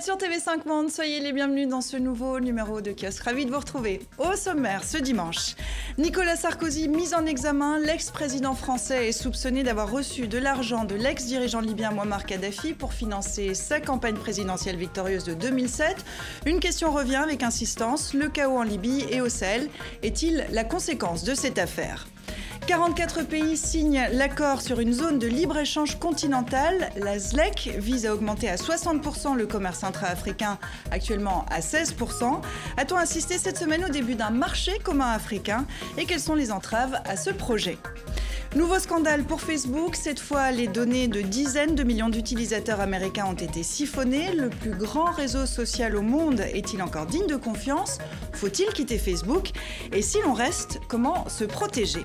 sur TV5 Monde, soyez les bienvenus dans ce nouveau numéro de Kiosque. Ravi de vous retrouver. Au sommaire, ce dimanche, Nicolas Sarkozy mis en examen. L'ex-président français est soupçonné d'avoir reçu de l'argent de l'ex-dirigeant libyen Mouammar Kadhafi pour financer sa campagne présidentielle victorieuse de 2007. Une question revient avec insistance, le chaos en Libye et au Sahel est-il la conséquence de cette affaire ? 44 pays signent l'accord sur une zone de libre-échange continentale. La ZLEC vise à augmenter à 60% le commerce intra-africain, actuellement à 16%. A-t-on assisté cette semaine au début d'un marché commun africain? Et quelles sont les entraves à ce projet? Nouveau scandale pour Facebook. Cette fois, les données de dizaines de millions d'utilisateurs américains ont été siphonnées. Le plus grand réseau social au monde est-il encore digne de confiance? Faut-il quitter Facebook? Et si l'on reste, comment se protéger?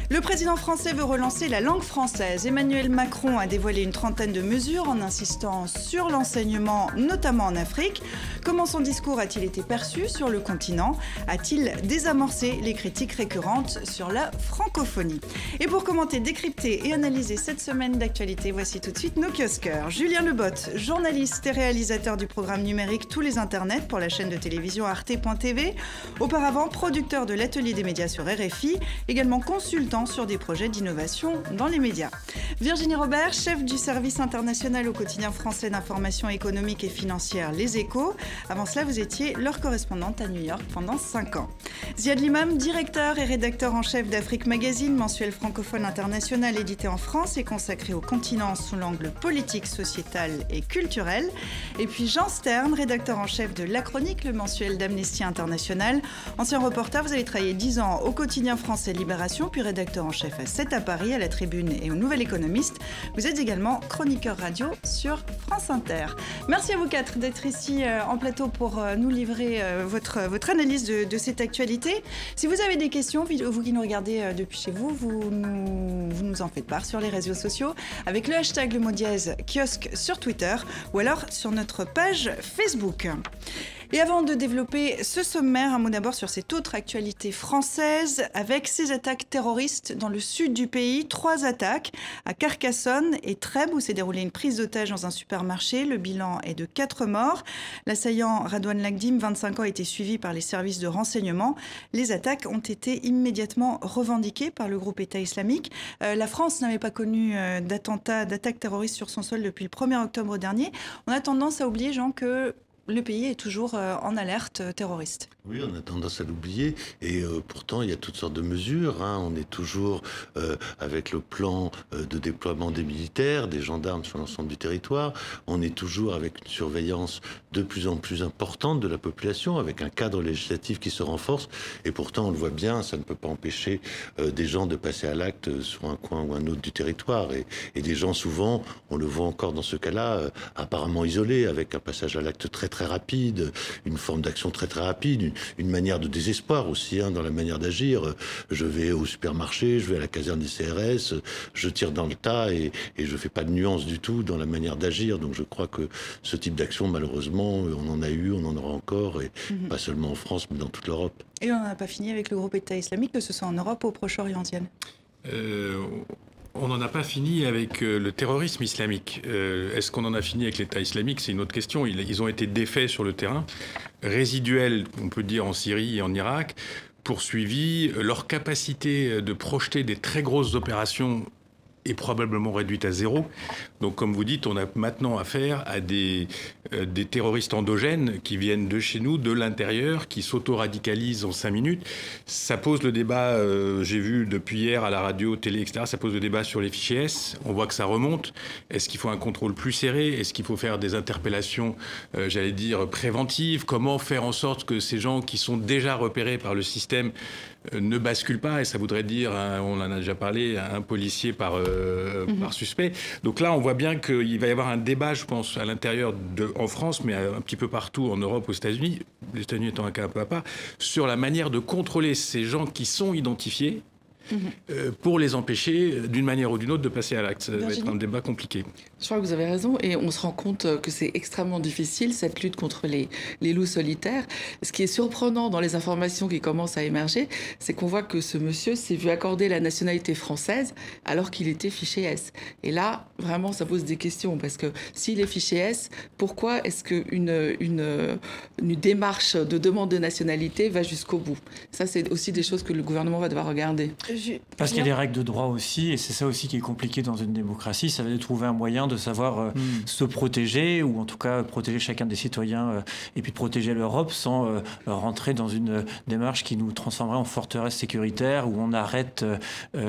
Le président français veut relancer la langue française. Emmanuel Macron a dévoilé une trentaine de mesures en insistant sur l'enseignement, notamment en Afrique. Comment son discours a-t-il été perçu sur le continent? A-t-il désamorcé les critiques récurrentes sur la francophonie? Et pour commenter, décrypter et analyser cette semaine d'actualité, voici tout de suite nos kiosqueurs. Julien Lebotte, journaliste et réalisateur du programme numérique Tous les Internets pour la chaîne de télévision arte.tv. Auparavant, producteur de l'Atelier des médias sur RFI, également consultant sur des projets d'innovation dans les médias. Virginie Robert, chef du service international au quotidien français d'information économique et financière Les Échos. Avant cela, vous étiez leur correspondante à New York pendant 5 ans. Ziad Limam, directeur et rédacteur en chef d'Afrique Magazine, mensuel francophone international édité en France et consacré au continent sous l'angle politique, sociétal et culturel. Et puis Jean Stern, rédacteur en chef de La Chronique, le mensuel d'Amnesty International. Ancien reporter, vous avez travaillé 10 ans au quotidien français Libération, puis rédacteur en chef à 7 à Paris, à La Tribune et au Nouvel Économiste. Vous êtes également chroniqueur radio sur France Inter. Merci à vous quatre d'être ici en plateau pour nous livrer votre analyse de cette actualité. Si vous avez des questions, vous qui nous regardez depuis chez vous, vous nous en faites part sur les réseaux sociaux avec le hashtag le mot dièse kiosque sur Twitter ou alors sur notre page Facebook. Et avant de développer ce sommaire, un mot d'abord sur cette autre actualité française avec ces attaques terroristes dans le sud du pays. 3 attaques à Carcassonne et Trèbes où s'est déroulée une prise d'otage dans un supermarché. Le bilan est de 4 morts. L'assaillant Radouane Lagdim, 25 ans, a été suivi par les services de renseignement. Les attaques ont été immédiatement revendiquées par le groupe État islamique. La France n'avait pas connu d'attaque terroriste sur son sol depuis le 1er octobre dernier. On a tendance à oublier, Jean, que le pays est toujours en alerte terroriste. Oui, on a tendance à l'oublier et pourtant il y a toutes sortes de mesures. On est toujours avec le plan de déploiement des militaires, des gendarmes sur l'ensemble du territoire. On est toujours avec une surveillance de plus en plus importante de la population, avec un cadre législatif qui se renforce. Et pourtant, on le voit bien, ça ne peut pas empêcher des gens de passer à l'acte sur un coin ou un autre du territoire. Et des gens, souvent, on le voit encore dans ce cas-là, apparemment isolés, avec un passage à l'acte très très rapide, une forme d'action très très rapide, une manière de désespoir aussi dans la manière d'agir. Je vais au supermarché, je vais à la caserne des CRS, je tire dans le tas et je fais pas de nuance du tout dans la manière d'agir. Donc je crois que ce type d'action, malheureusement, on en a eu, on en aura encore, et pas seulement en France, mais dans toute l'Europe. Et on n'en a pas fini avec le groupe État islamique, que ce soit en Europe ou au Proche-Orient. On n'en a pas fini avec le terrorisme islamique. Est-ce qu'on en a fini avec l'État islamique? C'est une autre question. Ils ont été défaits sur le terrain, résiduels, on peut dire, en Syrie et en Irak, poursuivis. Leur capacité de projeter des très grosses opérations est probablement réduite à 0. Donc, comme vous dites, on a maintenant affaire à des terroristes endogènes qui viennent de chez nous, de l'intérieur, qui s'auto-radicalisent en 5 minutes. Ça pose le débat, j'ai vu depuis hier à la radio, télé, etc., ça pose le débat sur les fichiers S. On voit que ça remonte. Est-ce qu'il faut un contrôle plus serré? Est-ce qu'il faut faire des interpellations, j'allais dire, préventives? Comment faire en sorte que ces gens qui sont déjà repérés par le système ne basculent pas? Et ça voudrait dire, on en a déjà parlé, un policier par suspect. Donc là, on voit bien qu'il va y avoir un débat, je pense, à l'intérieur en France, mais un petit peu partout en Europe, aux États-Unis, les États-Unis étant un cas un peu à part, sur la manière de contrôler ces gens qui sont identifiés pour les empêcher, d'une manière ou d'une autre, de passer à l'acte. Ça va être un débat compliqué. Je crois que vous avez raison, et on se rend compte que c'est extrêmement difficile, cette lutte contre les loups solitaires. Ce qui est surprenant dans les informations qui commencent à émerger, c'est qu'on voit que ce monsieur s'est vu accorder la nationalité française alors qu'il était fiché S. Et là, vraiment, ça pose des questions, parce que s'il est fiché S, pourquoi est-ce qu'une démarche de demande de nationalité va jusqu'au bout? Ça, c'est aussi des choses que le gouvernement va devoir regarder. Parce qu'il y a des règles de droit aussi, et c'est ça aussi qui est compliqué dans une démocratie, ça va de trouver un moyen de savoir se protéger, ou en tout cas protéger chacun des citoyens, et puis protéger l'Europe sans rentrer dans une démarche qui nous transformerait en forteresse sécuritaire, où on arrête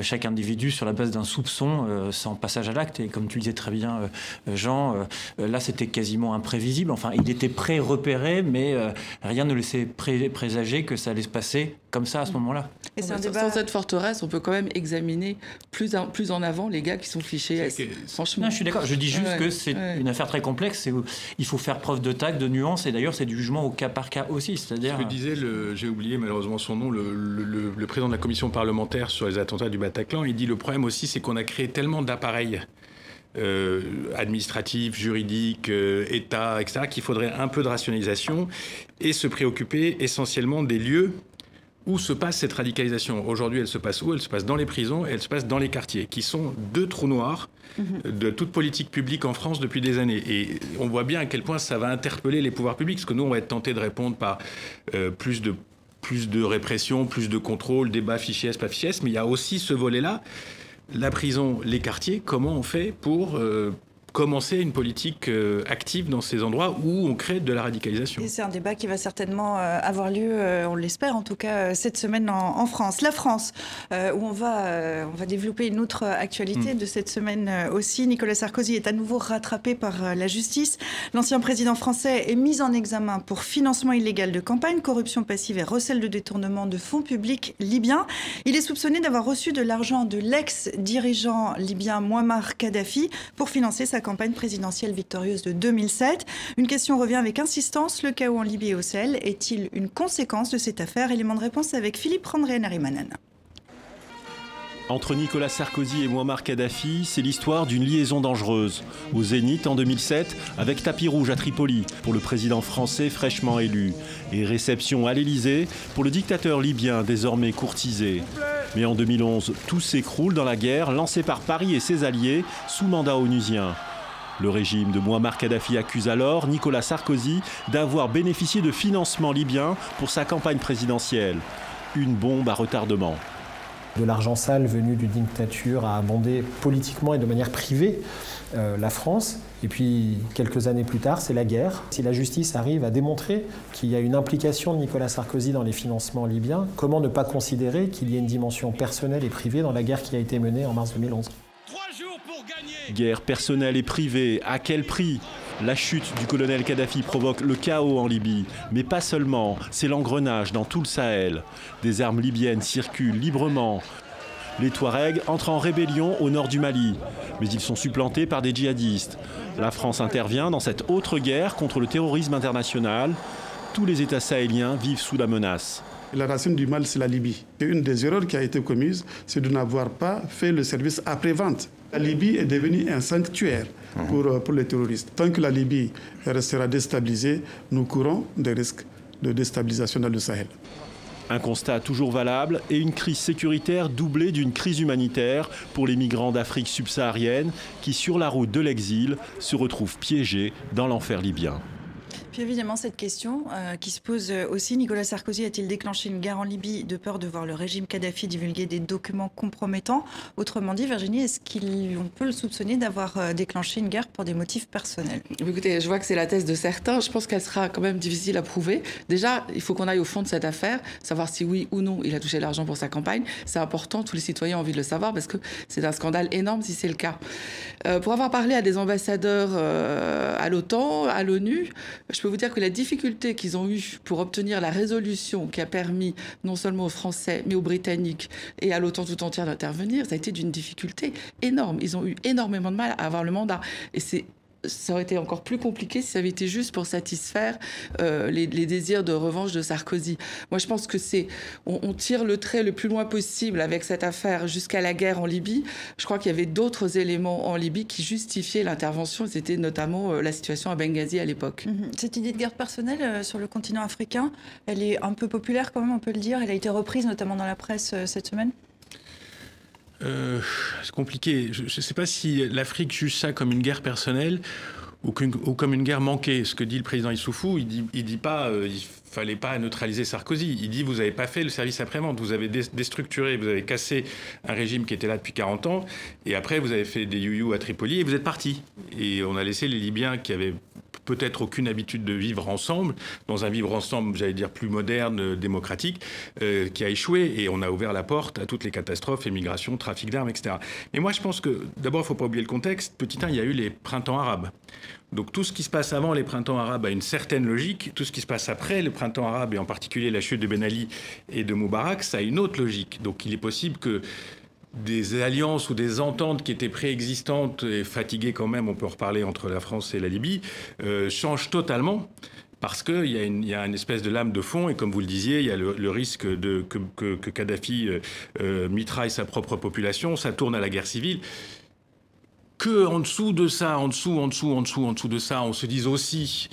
chaque individu sur la base d'un soupçon sans passage à l'acte. Et comme tu le disais très bien, Jean, là c'était quasiment imprévisible. Enfin, il était pré-repéré, mais rien ne laissait présager que ça allait se passer comme ça à ce moment-là. Et c'est un débat... Sans cette forteresse, on peut quand même examiner plus en avant les gars qui sont fichés. Franchement, non, je suis d'accord. Je dis juste que c'est une affaire très complexe. Il faut faire preuve de tact, de nuance, et d'ailleurs c'est du jugement au cas par cas aussi. C'est-à-dire... Ce que disait, j'ai oublié malheureusement son nom, le président de la commission parlementaire sur les attentats du Bataclan, il dit le problème aussi c'est qu'on a créé tellement d'appareils administratifs, juridiques, État, etc., qu'il faudrait un peu de rationalisation et se préoccuper essentiellement des lieux où se passe cette radicalisation. Aujourd'hui, elle se passe où? Elle se passe dans les prisons et elle se passe dans les quartiers, qui sont deux trous noirs de toute politique publique en France depuis des années. Et on voit bien à quel point ça va interpeller les pouvoirs publics, parce que nous, on va être tentés de répondre par plus de répression, plus de contrôle, débat fichier S, pas fichier S, mais il y a aussi ce volet-là, la prison, les quartiers, comment on fait pour... commencer une politique active dans ces endroits où on crée de la radicalisation. Et c'est un débat qui va certainement avoir lieu, on l'espère en tout cas, cette semaine en France. La France, où on va développer une autre actualité de cette semaine aussi. Nicolas Sarkozy est à nouveau rattrapé par la justice. L'ancien président français est mis en examen pour financement illégal de campagne, corruption passive et recel de détournement de fonds publics libyens. Il est soupçonné d'avoir reçu de l'argent de l'ex-dirigeant libyen Mouammar Kadhafi pour financer sa campagne présidentielle victorieuse de 2007. Une question revient avec insistance. Le chaos en Libye et au Sahel est-il une conséquence de cette affaire? Élément de réponse avec Philippe Randré-Narimanen. Entre Nicolas Sarkozy et Mouammar Kadhafi, c'est l'histoire d'une liaison dangereuse. Au Zénith en 2007, avec tapis rouge à Tripoli pour le président français fraîchement élu. Et réception à l'Élysée pour le dictateur libyen désormais courtisé. Mais en 2011, tout s'écroule dans la guerre lancée par Paris et ses alliés sous mandat onusien. Le régime de Mouammar Kadhafi accuse alors Nicolas Sarkozy d'avoir bénéficié de financement libyen pour sa campagne présidentielle. Une bombe à retardement. De l'argent sale venu d'une dictature a abondé politiquement et de manière privée la France. Et puis, quelques années plus tard, c'est la guerre. Si la justice arrive à démontrer qu'il y a une implication de Nicolas Sarkozy dans les financements libyens, comment ne pas considérer qu'il y a une dimension personnelle et privée dans la guerre qui a été menée en mars 2011 ? 3 jours pour gagner. Guerre personnelle et privée, à quel prix ? La chute du colonel Kadhafi provoque le chaos en Libye, mais pas seulement, c'est l'engrenage dans tout le Sahel. Des armes libyennes circulent librement. Les Touaregs entrent en rébellion au nord du Mali, mais ils sont supplantés par des djihadistes. La France intervient dans cette autre guerre contre le terrorisme international. Tous les États sahéliens vivent sous la menace. La racine du mal, c'est la Libye. Et une des erreurs qui a été commise, c'est de n'avoir pas fait le service après-vente. La Libye est devenue un sanctuaire pour les terroristes. Tant que la Libye restera déstabilisée, nous courons des risques de déstabilisation dans le Sahel. Un constat toujours valable et une crise sécuritaire doublée d'une crise humanitaire pour les migrants d'Afrique subsaharienne qui, sur la route de l'exil, se retrouvent piégés dans l'enfer libyen. Puis évidemment, cette question qui se pose aussi, Nicolas Sarkozy a-t-il déclenché une guerre en Libye de peur de voir le régime Kadhafi divulguer des documents compromettants? Autrement dit, Virginie, est-ce qu'on peut le soupçonner d'avoir déclenché une guerre pour des motifs personnels? Écoutez, je vois que c'est la thèse de certains. Je pense qu'elle sera quand même difficile à prouver. Déjà, il faut qu'on aille au fond de cette affaire, savoir si oui ou non il a touché l'argent pour sa campagne. C'est important, tous les citoyens ont envie de le savoir parce que c'est un scandale énorme si c'est le cas. Pour avoir parlé à des ambassadeurs à l'OTAN, à l'ONU, je peux vous dire que la difficulté qu'ils ont eue pour obtenir la résolution qui a permis non seulement aux Français, mais aux Britanniques et à l'OTAN tout entière d'intervenir, ça a été d'une difficulté énorme. Ils ont eu énormément de mal à avoir le mandat. Et c'est ça aurait été encore plus compliqué si ça avait été juste pour satisfaire les désirs de revanche de Sarkozy. Moi, je pense que on tire le trait le plus loin possible avec cette affaire jusqu'à la guerre en Libye. Je crois qu'il y avait d'autres éléments en Libye qui justifiaient l'intervention. C'était notamment la situation à Benghazi à l'époque. Cette idée de guerre personnelle sur le continent africain, elle est un peu populaire quand même, on peut le dire. Elle a été reprise notamment dans la presse cette semaine. C'est compliqué. Je ne sais pas si l'Afrique juge ça comme une guerre personnelle ou comme une guerre manquée. Ce que dit le président Issoufou, il dit pas il fallait pas neutraliser Sarkozy. Il dit vous n'avez pas fait le service après-vente, vous avez déstructuré, vous avez cassé un régime qui était là depuis 40 ans, et après vous avez fait des you-you à Tripoli et vous êtes parti. Et on a laissé les Libyens qui avaient peut-être aucune habitude de vivre ensemble, dans un vivre ensemble, j'allais dire, plus moderne, démocratique, qui a échoué. Et on a ouvert la porte à toutes les catastrophes, émigration, trafic d'armes, etc. Mais moi, je pense que, d'abord, il ne faut pas oublier le contexte. Petit 1, il y a eu les printemps arabes. Donc tout ce qui se passe avant les printemps arabes a une certaine logique. Tout ce qui se passe après les printemps arabes, et en particulier la chute de Ben Ali et de Moubarak, ça a une autre logique. Donc il est possible que des alliances ou des ententes qui étaient préexistantes et fatiguées quand même, on peut en reparler, entre la France et la Libye, changent totalement. Parce qu'il y a une espèce de lame de fond, et comme vous le disiez, il y a le risque que Kadhafi mitraille sa propre population, ça tourne à la guerre civile. Que en dessous de ça, en dessous de ça, on se dise aussi...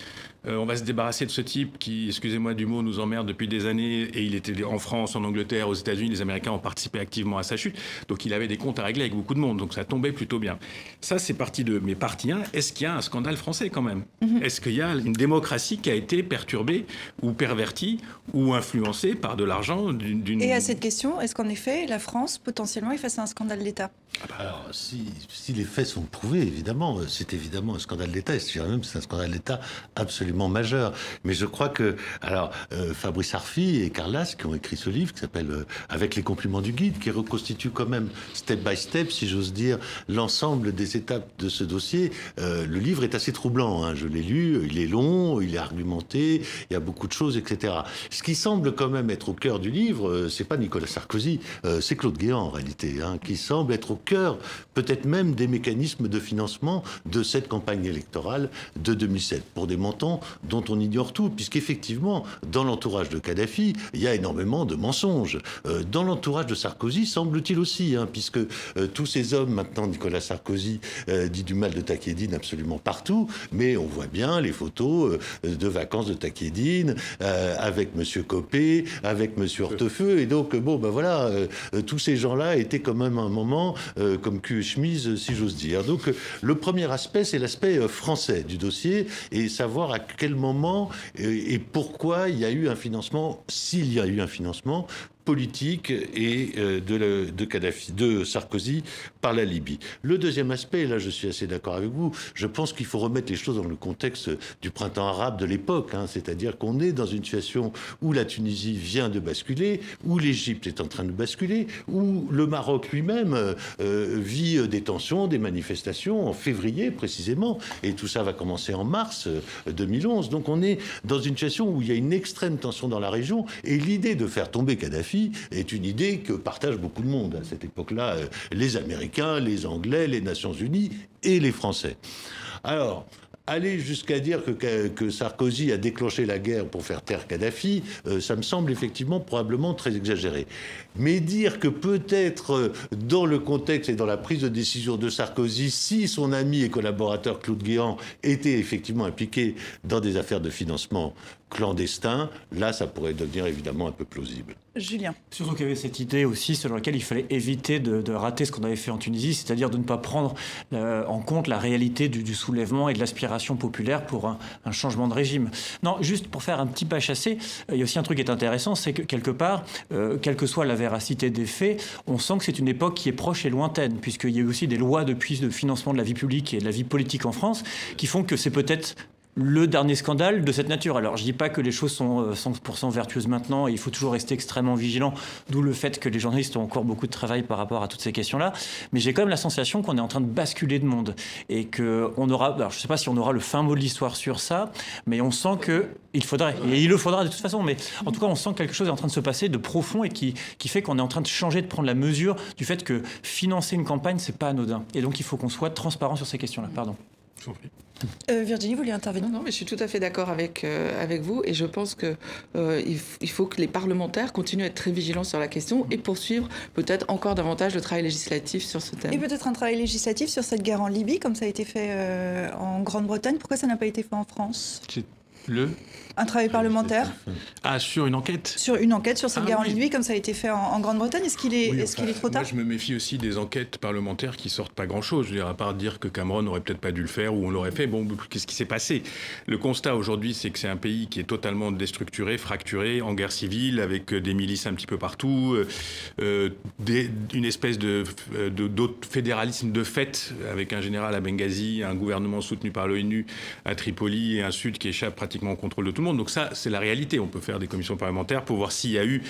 on va se débarrasser de ce type qui, excusez-moi du mot, nous emmerde depuis des années, et il était en France, en Angleterre, aux États-Unis, les Américains ont participé activement à sa chute, donc il avait des comptes à régler avec beaucoup de monde, donc ça tombait plutôt bien. Ça, c'est partie 2. Mais partie 1, est-ce qu'il y a un scandale français quand même ? Est-ce qu'il y a une démocratie qui a été perturbée ou pervertie ou influencée par de l'argent d'une... Et à cette question, est-ce qu'en effet, la France, potentiellement, est face à un scandale d'État ? Alors, si les faits sont prouvés, évidemment, c'est évidemment un scandale d'État, et je dirais même que c'est un scandale d'État absolument majeur. Mais je crois que, alors, Fabrice Arfi et Carlas, qui ont écrit ce livre, qui s'appelle Avec les compliments du guide, qui reconstitue quand même, step by step, si j'ose dire, l'ensemble des étapes de ce dossier. Le livre est assez troublant, hein. Je l'ai lu, il est long, il est argumenté, il y a beaucoup de choses, etc. Ce qui semble quand même être au cœur du livre, c'est pas Nicolas Sarkozy, c'est Claude Guéant, en réalité, hein, qui semble être au cœur, peut-être même, des mécanismes de financement de cette campagne électorale de 2007, pour des montants dont on ignore tout, puisqu'effectivement, dans l'entourage de Kadhafi, il y a énormément de mensonges. Dans l'entourage de Sarkozy, semble-t-il aussi, hein, puisque tous ces hommes, maintenant, Nicolas Sarkozy dit du mal de Takedine absolument partout, mais on voit bien les photos de vacances de Takedine, avec Monsieur Copé, avec Monsieur Hortefeux, et donc, bon, ben voilà, tous ces gens-là étaient quand même à un moment comme cul et chemise, si j'ose dire. Donc, le premier aspect, c'est l'aspect français du dossier, et savoir à quel moment et pourquoi il y a eu un financement, s'il y a eu un financement politique et de Kadhafi, de Sarkozy par la Libye. Le deuxième aspect, et là je suis assez d'accord avec vous, je pense qu'il faut remettre les choses dans le contexte du printemps arabe de l'époque, hein, c'est-à-dire qu'on est dans une situation où la Tunisie vient de basculer, où l'Égypte est en train de basculer, où le Maroc lui-même vit des tensions, des manifestations en février précisément, et tout ça va commencer en mars 2011. Donc on est dans une situation où il y a une extrême tension dans la région, et l'idée de faire tomber Kadhafi est une idée que partagent beaucoup de monde. À cette époque-là, les Américains, les Anglais, les Nations Unies et les Français. Alors, aller jusqu'à dire que Sarkozy a déclenché la guerre pour faire taire Kadhafi, ça me semble effectivement probablement très exagéré. Mais dire que peut-être dans le contexte et dans la prise de décision de Sarkozy, si son ami et collaborateur Claude Guéant était effectivement impliqué dans des affaires de financement clandestin, là, ça pourrait devenir évidemment un peu plausible. Julien. Surtout qu'il y avait cette idée aussi selon laquelle il fallait éviter de rater ce qu'on avait fait en Tunisie, c'est-à-dire de ne pas prendre en compte la réalité du soulèvement et de l'aspiration populaire pour un changement de régime. Non, juste pour faire un petit pas chassé, il y a aussi un truc qui est intéressant, c'est que quelque part, quelle que soit la véracité des faits, on sent que c'est une époque qui est proche et lointaine, puisqu'il y a eu aussi des lois depuis de financement de la vie publique et de la vie politique en France qui font que c'est peut-être le dernier scandale de cette nature. Alors, je ne dis pas que les choses sont 100% vertueuses maintenant, et il faut toujours rester extrêmement vigilant, d'où le fait que les journalistes ont encore beaucoup de travail par rapport à toutes ces questions-là. Mais j'ai quand même la sensation qu'on est en train de basculer de monde, et qu'on aura, alors je ne sais pas si on aura le fin mot de l'histoire sur ça, mais on sent qu'il faudrait, et il le faudra de toute façon, mais en tout cas, on sent que quelque chose est en train de se passer de profond, et qui fait qu'on est en train de changer, de prendre la mesure du fait que financer une campagne, c'est pas anodin. Et donc, il faut qu'on soit transparent sur ces questions-là. Pardon. Virginie, vous vouliez intervenir? Non, mais je suis tout à fait d'accord avec vous et je pense qu'il faut que les parlementaires continuent à être très vigilants sur la question et poursuivre peut-être encore davantage le travail législatif sur ce thème. Et peut-être un travail législatif sur cette guerre en Libye, comme ça a été fait en Grande-Bretagne. Pourquoi ça n'a pas été fait en France? Un travail parlementaire. Sur une enquête? Sur une enquête sur cette guerre en Libye, comme ça a été fait en Grande-Bretagne. Est-ce qu'il est, trop tard? Moi, je me méfie aussi des enquêtes parlementaires qui sortent pas grand-chose. Je veux dire, à part dire que Cameron n'aurait peut-être pas dû le faire ou on l'aurait fait. Bon, qu'est-ce qui s'est passé? Le constat aujourd'hui, c'est que c'est un pays qui est totalement déstructuré, fracturé, en guerre civile, avec des milices un petit peu partout, une espèce de fédéralisme de fait, avec un général à Benghazi, un gouvernement soutenu par l'ONU à Tripoli et un Sud qui échappe pratiquement au contrôle de tout le monde. Donc ça, c'est la réalité. On peut faire des commissions parlementaires pour voir s'il y a eu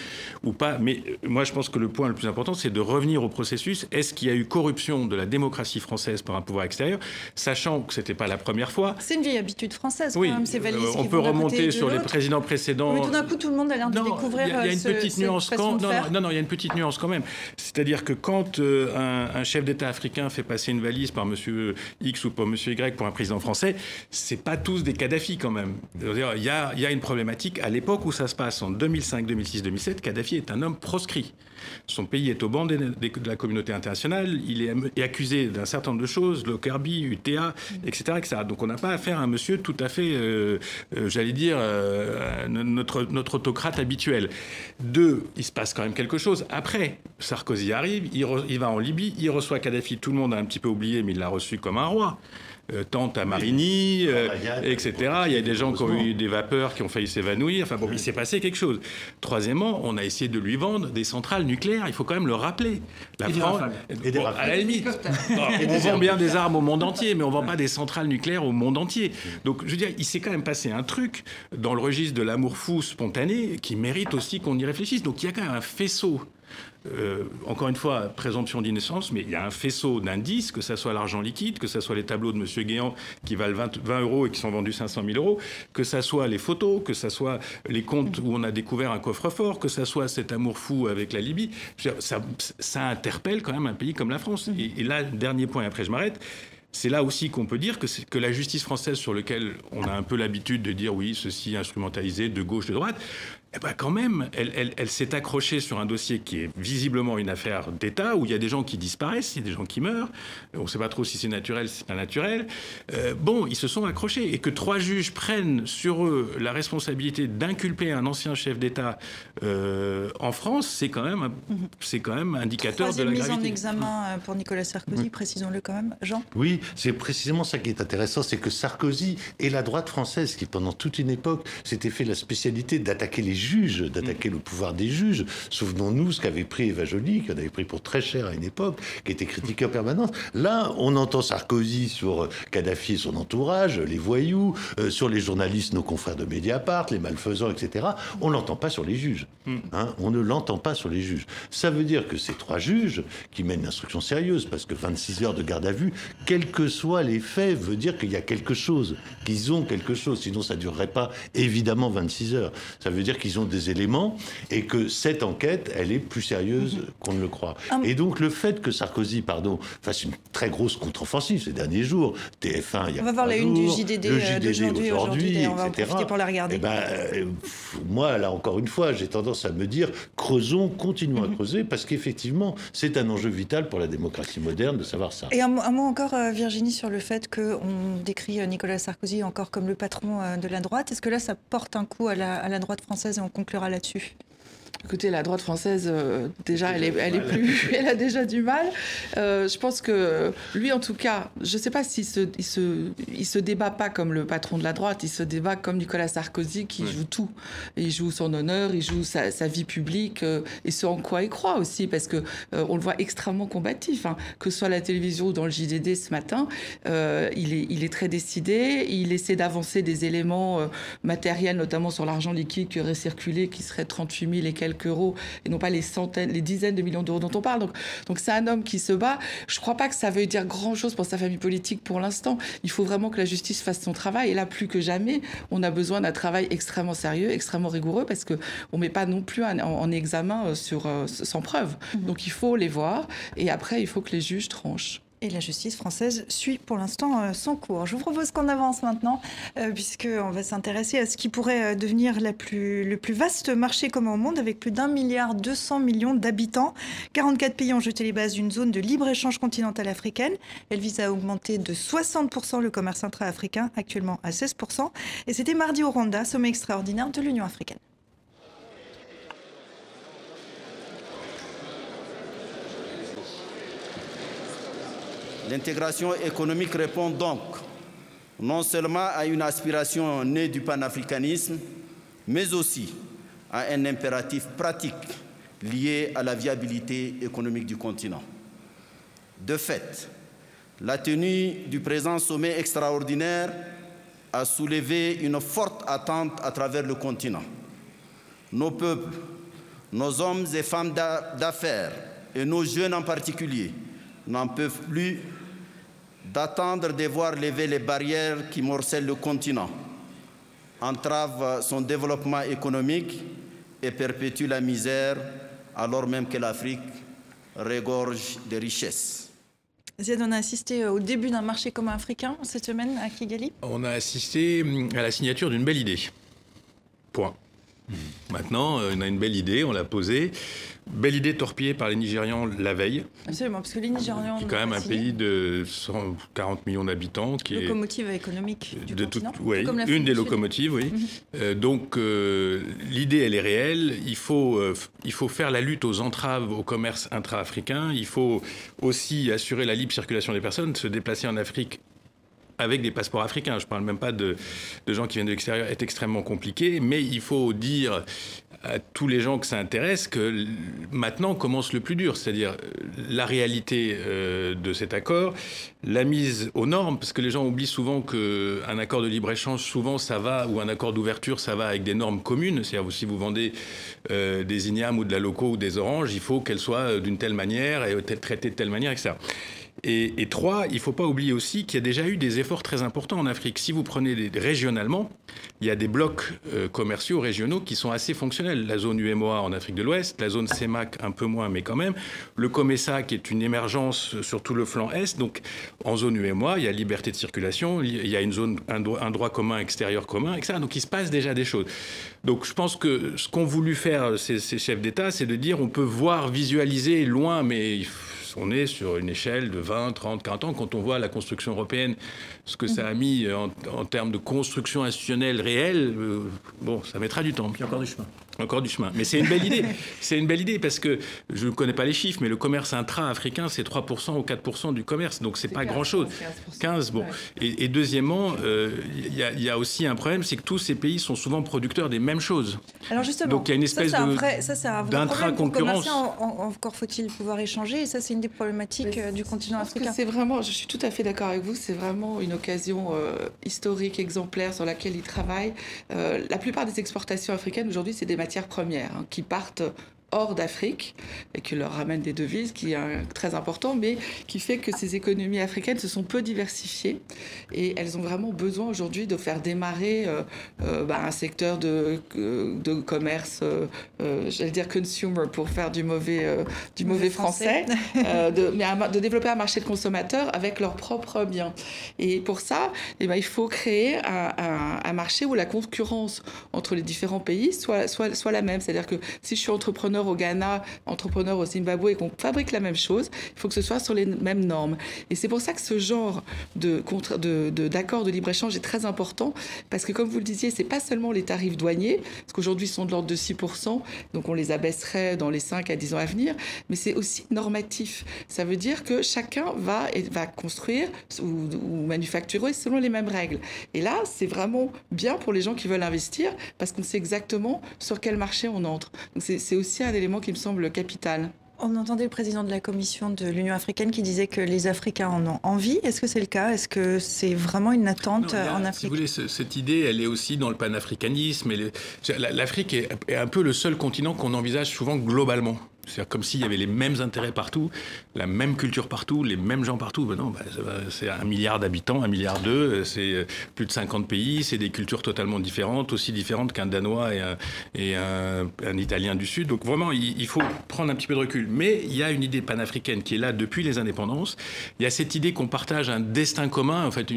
ou pas. Mais moi, je pense que le point le plus important, c'est de revenir au processus. Est-ce qu'il y a eu corruption de la démocratie française par un pouvoir extérieur, sachant que ce n'était pas la première fois? C'est une vieille habitude française, quand même. C'est valise on peut remonter sur les présidents précédents. Mais tout d'un coup, tout le monde a l'air de découvrir il y a une petite nuance il y a une petite nuance quand même. C'est-à-dire que quand un chef d'État africain fait passer une valise par monsieur X ou par monsieur Y pour un président français, c'est pas tous des Kadhafi quand même. Il y a une problématique à l'époque où ça se passe en 2005, 2006, 2007. Kadhafi est un homme proscrit. Son pays est au banc de la communauté internationale. Il est accusé d'un certain nombre de choses, Lockerbie, UTA, etc., etc. Donc on n'a pas affaire à un monsieur tout à fait, j'allais dire, notre autocrate habituel. Il se passe quand même quelque chose. Après, Sarkozy arrive, il va en Libye, il reçoit Kadhafi. Tout le monde a un petit peu oublié, mais il l'a reçu comme un roi. Tante à Marigny, etc. Il y a des gens qui ont eu des vapeurs qui ont failli s'évanouir. Enfin bon, il s'est passé quelque chose. Troisièmement, on a essayé de lui vendre des centrales nucléaires. Il faut quand même le rappeler. La France, à la limite, on vend bien des armes au monde entier, mais on ne vend pas des centrales nucléaires au monde entier. Donc, je veux dire, il s'est quand même passé un truc dans le registre de l'amour fou spontané qui mérite aussi qu'on y réfléchisse. Donc, il y a quand même un faisceau. Encore une fois, présomption d'innocence, mais il y a un faisceau d'indices, que ce soit l'argent liquide, que ce soit les tableaux de M. Guéant qui valent 20 € et qui sont vendus 500 000 €, que ce soit les photos, que ce soit les comptes où on a découvert un coffre-fort, que ce soit cet amour fou avec la Libye. Ça interpelle quand même un pays comme la France. Et là, dernier point, et après je m'arrête. C'est là aussi qu'on peut dire que la justice française, sur laquelle on a un peu l'habitude de dire oui, ceci instrumentalisé de gauche, de droite, eh ben quand même, elle s'est accrochée sur un dossier qui est visiblement une affaire d'État, où il y a des gens qui disparaissent, il y a des gens qui meurent, on ne sait pas trop si c'est naturel, si c'est pas naturel. Ils se sont accrochés. Et que 3 juges prennent sur eux la responsabilité d'inculper un ancien chef d'État en France, c'est quand même indicateur de la gravité. Mise en examen pour Nicolas Sarkozy, précisons-le quand même. Jean ? Oui, c'est précisément ça qui est intéressant, c'est que Sarkozy et la droite française, qui pendant toute une époque s'était fait la spécialité d'attaquer les juges, d'attaquer le pouvoir des juges. Souvenons-nous ce qu'avait pris Eva Joly, qu'on avait pris pour très cher à une époque, qui était critiqué en permanence. Là, on entend Sarkozy sur Kadhafi et son entourage, les voyous, sur les journalistes, nos confrères de Mediapart, les malfaisants, etc. On ne l'entend pas sur les juges. On ne l'entend pas sur les juges. Ça veut dire que ces 3 juges qui mènent une instruction sérieuse, parce que 26 heures de garde à vue, quels que soient les faits, veut dire qu'il y a quelque chose, qu'ils ont quelque chose. Sinon, ça ne durerait pas, évidemment, 26 heures. Ça veut dire qu'ils ont des éléments et que cette enquête, elle est plus sérieuse qu'on ne le croit. Et donc, le fait que Sarkozy, fasse une très grosse contre-offensive ces derniers jours, TF1, il y a on va voir la une du JDD d'aujourd'hui, on va en profiter pour la regarder. Moi, là, encore une fois, j'ai tendance à me dire, creusons, continuons à creuser, parce qu'effectivement, c'est un enjeu vital pour la démocratie moderne de savoir ça. Et un mot encore, Virginie, sur le fait qu'on décrit Nicolas Sarkozy encore comme le patron de la droite. Est-ce que là, ça porte un coup à la droite française et on conclura là-dessus ? Écoutez, la droite française, déjà, elle a déjà du mal. Je pense que lui, en tout cas, je ne sais pas s'il se débat pas comme le patron de la droite, il se débat comme Nicolas Sarkozy qui joue tout. Il joue son honneur, il joue sa vie publique et ce en quoi il croit aussi, parce que on le voit extrêmement combatif. Que ce soit à la télévision ou dans le JDD ce matin, il est très décidé. Il essaie d'avancer des éléments matériels, notamment sur l'argent liquide qui aurait circulé, qui serait 38 000 et quelques euros, et non pas les dizaines de millions d'euros dont on parle. Donc c'est un homme qui se bat. Je ne crois pas que ça veuille dire grand-chose pour sa famille politique pour l'instant. Il faut vraiment que la justice fasse son travail. Et là, plus que jamais, on a besoin d'un travail extrêmement sérieux, extrêmement rigoureux, parce qu'on ne met pas non plus en examen sans preuve. Donc il faut les voir. Et après, il faut que les juges tranchent. Et la justice française suit pour l'instant son cours. Je vous propose qu'on avance maintenant, puisqu'on va s'intéresser à ce qui pourrait devenir le plus vaste marché commun au monde, avec plus d'1,2 milliard d'habitants. 44 pays ont jeté les bases d'une zone de libre-échange continentale africaine. Elle vise à augmenter de 60% le commerce intra-africain, actuellement à 16%. Et c'était mardi au Rwanda, sommet extraordinaire de l'Union africaine. L'intégration économique répond donc non seulement à une aspiration née du panafricanisme, mais aussi à un impératif pratique lié à la viabilité économique du continent. De fait, la tenue du présent sommet extraordinaire a soulevé une forte attente à travers le continent. Nos peuples, nos hommes et femmes d'affaires et nos jeunes en particulier n'en peuvent plus d'attendre de voir lever les barrières qui morcellent le continent, entravent son développement économique et perpétuent la misère, alors même que l'Afrique regorge de richesses. Ziad, on a assisté au début d'un marché commun africain cette semaine à Kigali. On a assisté à la signature d'une belle idée. Point. Maintenant, on a une belle idée, on l'a posée. Belle idée torpillée par les Nigérians la veille. Absolument, parce que les Nigérians... Qui est quand même un pays de 140 millions d'habitants. Qui locomotive économique du continent. Oui, une des locomotives, oui. Donc, l'idée, elle est réelle. Il faut faire la lutte aux entraves au commerce intra-africain. Il faut aussi assurer la libre circulation des personnes. Se déplacer en Afrique avec des passeports africains. Je ne parle même pas de gens qui viennent de l'extérieur, est extrêmement compliqué. Mais il faut dire à tous les gens que ça intéresse que maintenant commence le plus dur, c'est-à-dire la réalité de cet accord, la mise aux normes, parce que les gens oublient souvent qu'un accord de libre-échange, souvent ça va, ou un accord d'ouverture, ça va avec des normes communes, c'est-à-dire si vous vendez des ignames ou de la loco ou des oranges, il faut qu'elles soient d'une telle manière et traitées de telle manière, etc. Et trois, il ne faut pas oublier aussi qu'il y a déjà eu des efforts très importants en Afrique. Si vous prenez régionalement, il y a des blocs commerciaux régionaux qui sont assez fonctionnels. La zone UEMOA en Afrique de l'Ouest, la zone CEMAC un peu moins, mais quand même. Le COMESA qui est une émergence sur tout le flanc Est. Donc en zone UEMOA, il y a liberté de circulation, il y a une zone, un droit commun extérieur commun, etc. Donc il se passe déjà des choses. Donc je pense que ce qu'ont voulu faire ces chefs d'État, c'est de dire on peut voir, visualiser loin, mais on est sur une échelle de 20, 30, 40 ans. Quand on voit la construction européenne, ce que ça a mis en termes de construction institutionnelle réelle, bon, ça mettra du temps. Puis encore du chemin. Encore du chemin. Mais c'est une belle idée. C'est une belle idée parce que je ne connais pas les chiffres, mais le commerce intra-africain, c'est 3% ou 4% du commerce. Donc, c'est pas grand-chose. 15, bon. Ouais. Et deuxièmement, il y a aussi un problème, c'est que tous ces pays sont souvent producteurs des mêmes choses. Alors justement, donc il y a une espèce d'intra-concurrence. Encore faut-il pouvoir échanger. Et ça, c'est une des problématiques du continent africain. C'est vraiment, je suis tout à fait d'accord avec vous, c'est vraiment une occasion historique, exemplaire sur laquelle ils travaillent. La plupart des exportations africaines aujourd'hui, c'est des matières premières qui partent hors d'Afrique et qui leur ramènent des devises, qui est très important, mais qui fait que ces économies africaines se sont peu diversifiées et elles ont vraiment besoin aujourd'hui de faire démarrer un secteur de commerce, j'allais dire consumer pour faire du mauvais français, de développer un marché de consommateurs avec leurs propres biens. Et pour ça, il faut créer un marché où la concurrence entre les différents pays soit la même. C'est-à-dire que si je suis entrepreneur au Ghana, entrepreneur au Zimbabwe et qu'on fabrique la même chose, il faut que ce soit sur les mêmes normes. Et c'est pour ça que ce genre d'accord de libre-échange est très important parce que, comme vous le disiez, c'est pas seulement les tarifs douaniers, parce qu'aujourd'hui ils sont de l'ordre de 6%, donc on les abaisserait dans les 5 à 10 ans à venir, mais c'est aussi normatif. Ça veut dire que chacun va construire ou manufacturer selon les mêmes règles. Et là, c'est vraiment bien pour les gens qui veulent investir parce qu'on sait exactement sur quel marché on entre. Donc c'est aussi un élément qui me semble capital. On entendait le président de la Commission de l'Union africaine qui disait que les Africains en ont envie. Est-ce que c'est le cas? Est-ce que c'est vraiment une attente en Afrique? Si vous voulez, cette idée, elle est aussi dans le panafricanisme. L'Afrique est un peu le seul continent qu'on envisage souvent globalement. C'est comme s'il y avait les mêmes intérêts partout, la même culture partout, les mêmes gens partout. Ben non, c'est 1 milliard d'habitants, 1,2 milliard, c'est plus de 50 pays, c'est des cultures totalement différentes, aussi différentes qu'un Danois et un Italien du Sud. Donc vraiment, il faut prendre un petit peu de recul. Mais il y a une idée panafricaine qui est là depuis les indépendances. Il y a cette idée qu'on partage un destin commun, en fait,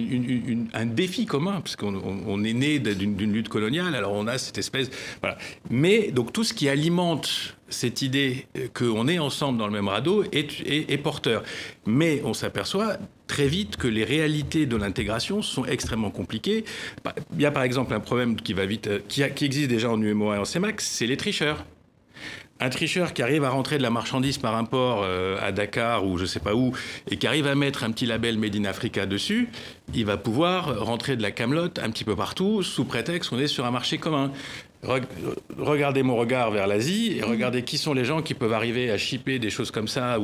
un défi commun, parce qu'on est né d'une lutte coloniale, alors on a cette espèce... Voilà. Mais donc tout ce qui alimente cette idée qu'on est ensemble dans le même radeau est porteur. Mais on s'aperçoit très vite que les réalités de l'intégration sont extrêmement compliquées. Il y a par exemple un problème qui va vite, qui existe déjà en UMOA et en CEMAC, c'est les tricheurs. Un tricheur qui arrive à rentrer de la marchandise par un port à Dakar ou je ne sais pas où, et qui arrive à mettre un petit label Made in Africa dessus, il va pouvoir rentrer de la camelote un petit peu partout, sous prétexte qu'on est sur un marché commun. Regardez mon regard vers l'Asie et regardez qui sont les gens qui peuvent arriver à shipper des choses comme ça.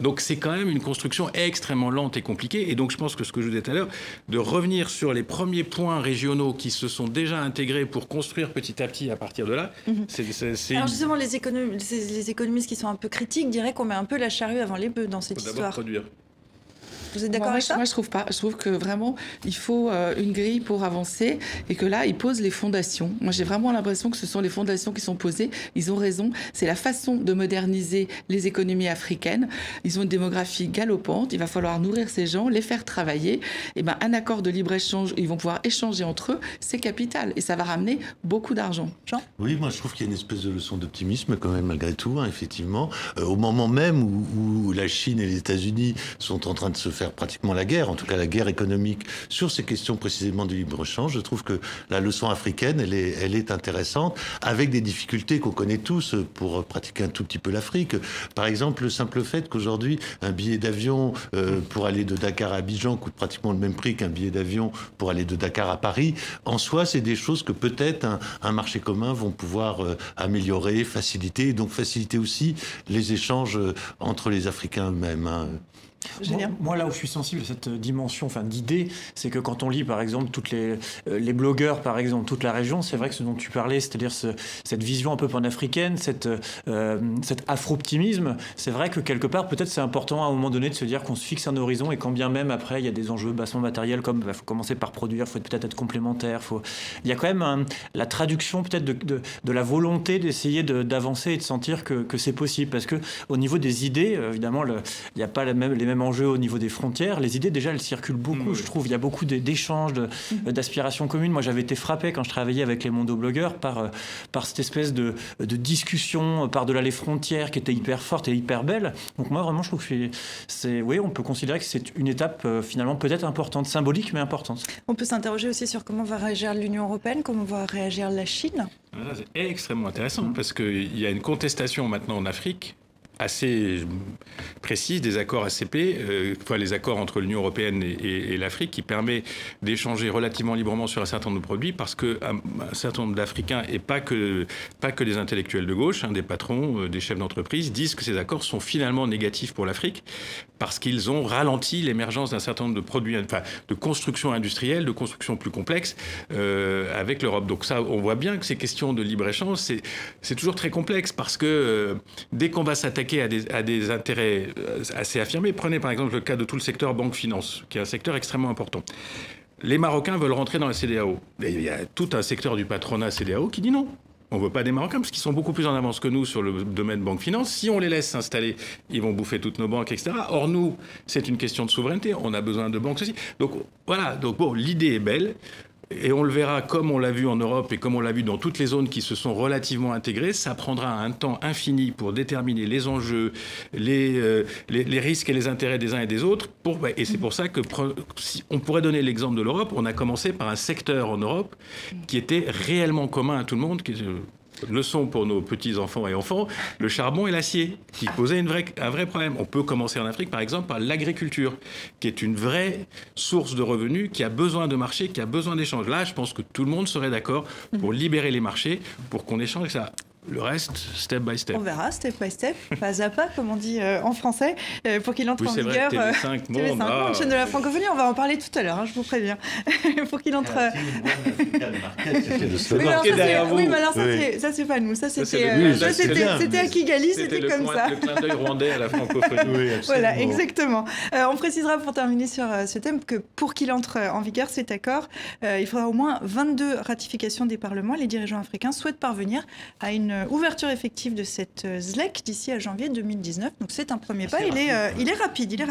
Donc c'est quand même une construction extrêmement lente et compliquée. Et donc je pense que ce que je vous disais tout à l'heure, de revenir sur les premiers points régionaux qui se sont déjà intégrés pour construire petit à petit à partir de là, c'est... Alors justement, les économistes qui sont un peu critiques diraient qu'on met un peu la charrue avant les bœufs dans cette histoire. D'abord produire. Vous êtes d'accord avec ça ? Moi, je trouve pas. Je trouve que vraiment, il faut une grille pour avancer et que là, ils posent les fondations. Moi, j'ai vraiment l'impression que ce sont les fondations qui sont posées. Ils ont raison. C'est la façon de moderniser les économies africaines. Ils ont une démographie galopante. Il va falloir nourrir ces gens, les faire travailler. Et ben, un accord de libre-échange, ils vont pouvoir échanger entre eux. C'est capital et ça va ramener beaucoup d'argent. Jean ? Oui, moi, je trouve qu'il y a une espèce de leçon d'optimisme quand même, malgré tout, hein, effectivement. Au moment même où la Chine et les États-Unis sont en train de se faire pratiquement la guerre, en tout cas la guerre économique, sur ces questions précisément du libre-échange. Je trouve que la leçon africaine, elle est intéressante, avec des difficultés qu'on connaît tous pour pratiquer un tout petit peu l'Afrique. Par exemple, le simple fait qu'aujourd'hui, un billet d'avion pour aller de Dakar à Abidjan coûte pratiquement le même prix qu'un billet d'avion pour aller de Dakar à Paris. En soi, c'est des choses que peut-être un marché commun vont pouvoir améliorer, faciliter, et donc faciliter aussi les échanges entre les Africains eux-mêmes. Hein. Moi, là où je suis sensible à cette dimension d'idée, c'est que quand on lit, par exemple, toutes les blogueurs, par exemple, toute la région, c'est vrai que ce dont tu parlais, c'est-à-dire cette vision un peu panafricaine, cet afro-optimisme, c'est vrai que quelque part, peut-être c'est important à un moment donné de se dire qu'on se fixe un horizon et quand bien même, après, il y a des enjeux bassement matériels, comme il faut commencer par produire, il faut peut-être être complémentaire, il y a quand même la traduction peut-être de la volonté d'essayer d'avancer et de sentir que c'est possible. Parce qu'au niveau des idées, évidemment, il n'y a pas les mêmes enjeux au niveau des frontières. Les idées, déjà, elles circulent beaucoup, je trouve. Il y a beaucoup d'échanges, d'aspirations communes. Moi, j'avais été frappé quand je travaillais avec les mondoblogueurs par cette espèce de discussion par-delà les frontières qui était hyper forte et hyper belle. Donc moi, vraiment, je trouve que oui, on peut considérer que c'est une étape finalement peut-être importante, symbolique, mais importante. On peut s'interroger aussi sur comment va réagir l'Union européenne, comment va réagir la Chine. C'est extrêmement intéressant parce qu'il y a une contestation maintenant en Afrique assez précise des accords ACP, les accords entre l'Union européenne et l'Afrique, qui permet d'échanger relativement librement sur un certain nombre de produits, parce qu'un certain nombre d'Africains, et pas que des intellectuels de gauche, des patrons, des chefs d'entreprise, disent que ces accords sont finalement négatifs pour l'Afrique, parce qu'ils ont ralenti l'émergence d'un certain nombre de produits, de construction industrielle, de construction plus complexe avec l'Europe. Donc ça, on voit bien que ces questions de libre-échange, c'est toujours très complexe, parce que dès qu'on va s'attaquer à des intérêts assez affirmés. Prenez par exemple le cas de tout le secteur banque-finance, qui est un secteur extrêmement important. Les Marocains veulent rentrer dans la CEDEAO. Et il y a tout un secteur du patronat CEDEAO qui dit non. On ne veut pas des Marocains parce qu'ils sont beaucoup plus en avance que nous sur le domaine banque-finance. Si on les laisse s'installer, ils vont bouffer toutes nos banques, etc. Or, nous, c'est une question de souveraineté. On a besoin de banques aussi. Donc, voilà. Donc, bon, l'idée est belle. Et on le verra comme on l'a vu en Europe et comme on l'a vu dans toutes les zones qui se sont relativement intégrées. Ça prendra un temps infini pour déterminer les enjeux, les risques et les intérêts des uns et des autres. Et c'est pour ça que on pourrait donner l'exemple de l'Europe. On a commencé par un secteur en Europe qui était réellement commun à tout le monde, leçon pour nos petits-enfants et enfants, le charbon et l'acier, qui posaient un vrai problème. On peut commencer en Afrique, par exemple, par l'agriculture, qui est une vraie source de revenus, qui a besoin de marché, qui a besoin d'échanges. Là, je pense que tout le monde serait d'accord pour libérer les marchés, pour qu'on échange ça. Le reste, step by step. On verra, step by step, pas à pas, comme on dit en français, pour qu'il entre en vigueur. TV5 Monde, chaîne de la francophonie, on va en parler tout à l'heure, je vous préviens. Pour qu'il entre... Oui, mais alors ça, c'est pas nous. Ça, c'était à Kigali, c'était comme ça. Le clin d'œil rwandais à la francophonie. Voilà, exactement. On précisera pour terminer sur ce thème que pour qu'il entre en vigueur, cet accord, il faudra au moins 22 ratifications des parlements. Les dirigeants africains souhaitent parvenir à une ouverture effective de cette ZLEC d'ici à janvier 2019. Donc c'est un premier pas. Il est rapide. Ouais.